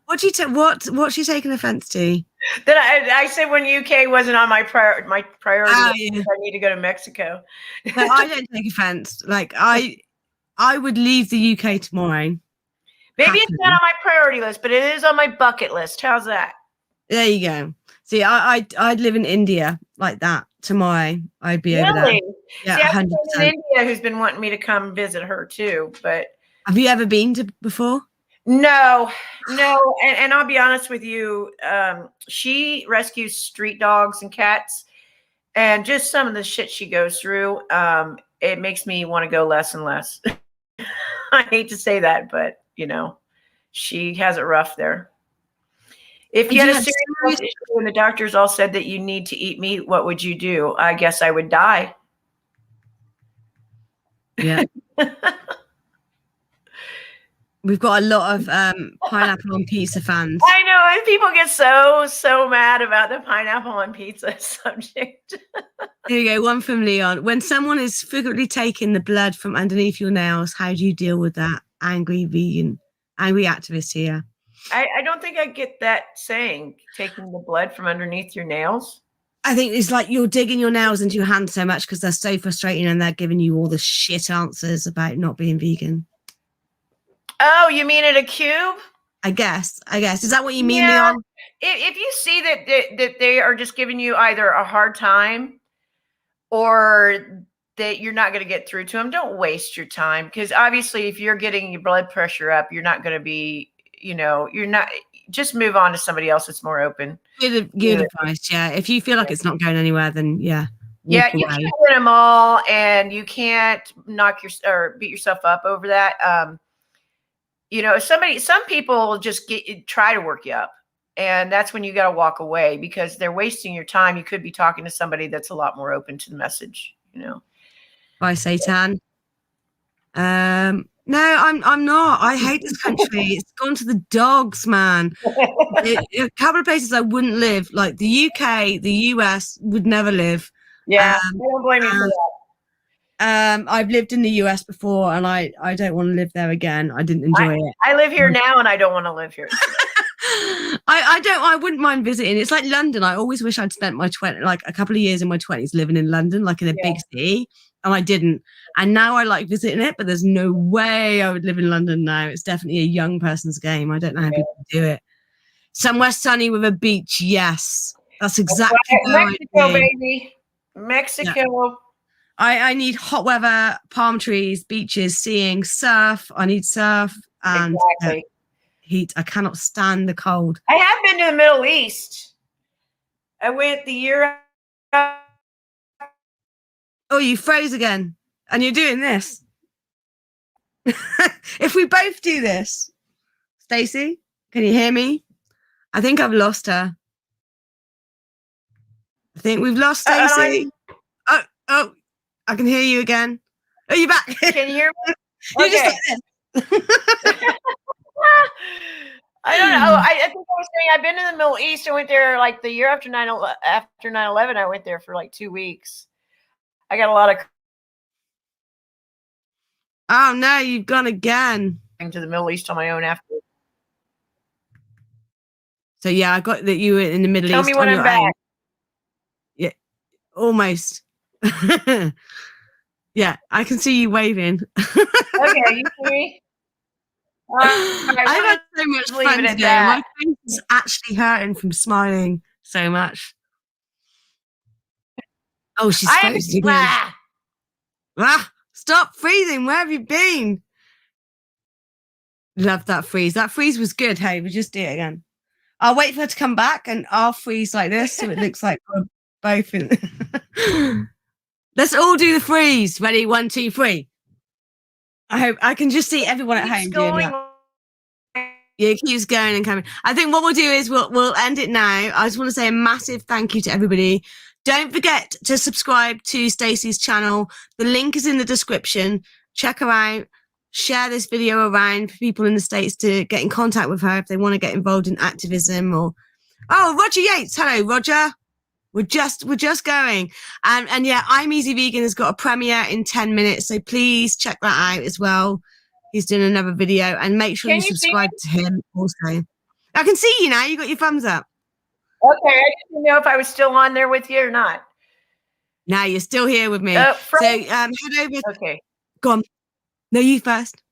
A: What's she taking offense to?
B: That I said when UK wasn't on my priority list, I need to go to Mexico.
A: No, I don't take offense. I would leave the UK tomorrow.
B: Maybe it's not on my priority list, but it is on my bucket list. How's that?
A: There you go. See, I'd live in India like that tomorrow. I'd be over there.
B: Yeah, see, I have a friend in India who's been wanting me to come visit her too. But
A: have you ever been to before?
B: No. And I'll be honest with you. She rescues street dogs and cats, and just some of the shit she goes through, it makes me want to go less and less. I hate to say that, but she has it rough there. If you had a serious issue and the doctors all said that you need to eat meat, what would you do? I guess I would die.
A: Yeah. We've got a lot of pineapple on pizza fans.
B: I know, and people get so mad about the pineapple on pizza subject.
A: Here you go, one from Leon. When someone is frequently taking the blood from underneath your nails, how do you deal with that? Angry activist here.
B: I don't think I get that saying, taking the blood from underneath your nails.
A: I think it's like you're digging your nails into your hands so much because they're so frustrating and they're giving you all the shit answers about not being vegan.
B: Oh, you mean at a cube?
A: I guess. Is that what you mean, Leon?
B: If you see that they are just giving you either a hard time or that you're not going to get through to them, don't waste your time. Because obviously, if you're getting your blood pressure up, you're not going to be, you're not. Just move on to somebody else that's more open.
A: Good advice. Yeah. If you feel like it's not going anywhere, then
B: you can't win them all, and you can't beat yourself up over that. Some people will just try to work you up, and that's when you got to walk away because they're wasting your time. You could be talking to somebody that's a lot more open to the message,
A: Bye, Satan. No, No, I'm not. I hate this country. It's gone to the dogs, man. A couple of places I wouldn't live, like the UK, the US, would never live.
B: Yeah, I don't blame you for that.
A: I've lived in the US before, and I don't want to live there again. I didn't enjoy it.
B: I live here now, and I don't want to live here.
A: I wouldn't mind visiting. It's like London. I always wish I'd spent like a couple of years in my 20s living in London, like in a big city, and I didn't. And now I like visiting it, but there's no way I would live in London now. It's definitely a young person's game. I don't know how people do it. Somewhere sunny with a beach, yes. That's exactly
B: Mexico, baby. Mexico.
A: Yeah. I need hot weather, palm trees, beaches, seeing, surf. I need surf and heat. I cannot stand the cold.
B: I have been to the Middle East. I went the year.
A: Oh, you froze again. And you're doing this. If we both do this, Stacy, can you hear me? I think I've lost her. I think we've lost Stacy. Oh, I can hear you again. Oh, you're back.
B: Can you hear me?
A: You're just like this.
B: I don't know. I think I was saying I've been to the Middle East. I went there like the year after 9/11. I went there for like 2 weeks. I got a lot of.
A: Oh no, you've gone again.
B: To the Middle East on my own after.
A: So yeah, I got that you were in the Middle East.
B: Tell me when I'm back.
A: Yeah, almost. Yeah, I can see you waving.
B: Okay, you see me?
A: I've had so much fun today. My face is actually hurting from smiling so much. Oh, she's frozen again. Stop freezing. Where have you been? Love that freeze. That freeze was good. Hey, we'll just do it again. I'll wait for her to come back and I'll freeze like this so it looks like we're both in. Let's all do the freeze. Ready? 1, 2, 3. I hope I can just see everyone at home doing that. Yeah, it keeps going and coming. I think what we'll do is we'll end it now. I just want to say a massive thank you to everybody. Don't forget to subscribe to Stacy's channel. The link is in the description. Check her out. Share this video around for people in the States to get in contact with her if they want to get involved in activism or. Oh, Roger Yates. Hello, Roger. We're just going. And yeah, I'm Easy Vegan has got a premiere in 10 minutes. So please check that out as well. He's doing another video and make sure you subscribe to him also. I can see you now. You got your thumbs up.
B: Okay. I didn't know if I was still on there with you or not.
A: Now you're still here with me. So head over.
B: Okay.
A: Go on. No, you first.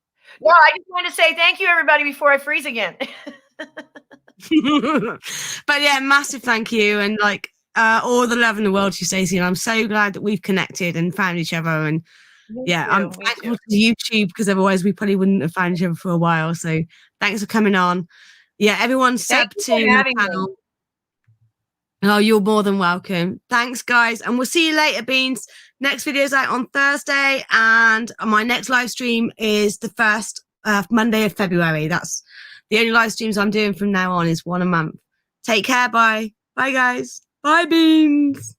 B: No, I just want to say thank you, everybody, before I freeze again.
A: But yeah, massive thank you. And like, all the love in the world to you, Stacey, and I'm so glad that we've connected and found each other. And I'm thankful to YouTube because otherwise we probably wouldn't have found each other for a while. So thanks for coming on. Yeah, everyone sub to my channel. Oh, you're more than welcome. Thanks, guys, and we'll see you later, Beans. Next video is out on Thursday, and my next live stream is the first Monday of February. That's the only live streams I'm doing from now on is one a month. Take care. Bye. Bye, guys. Bye, Beans.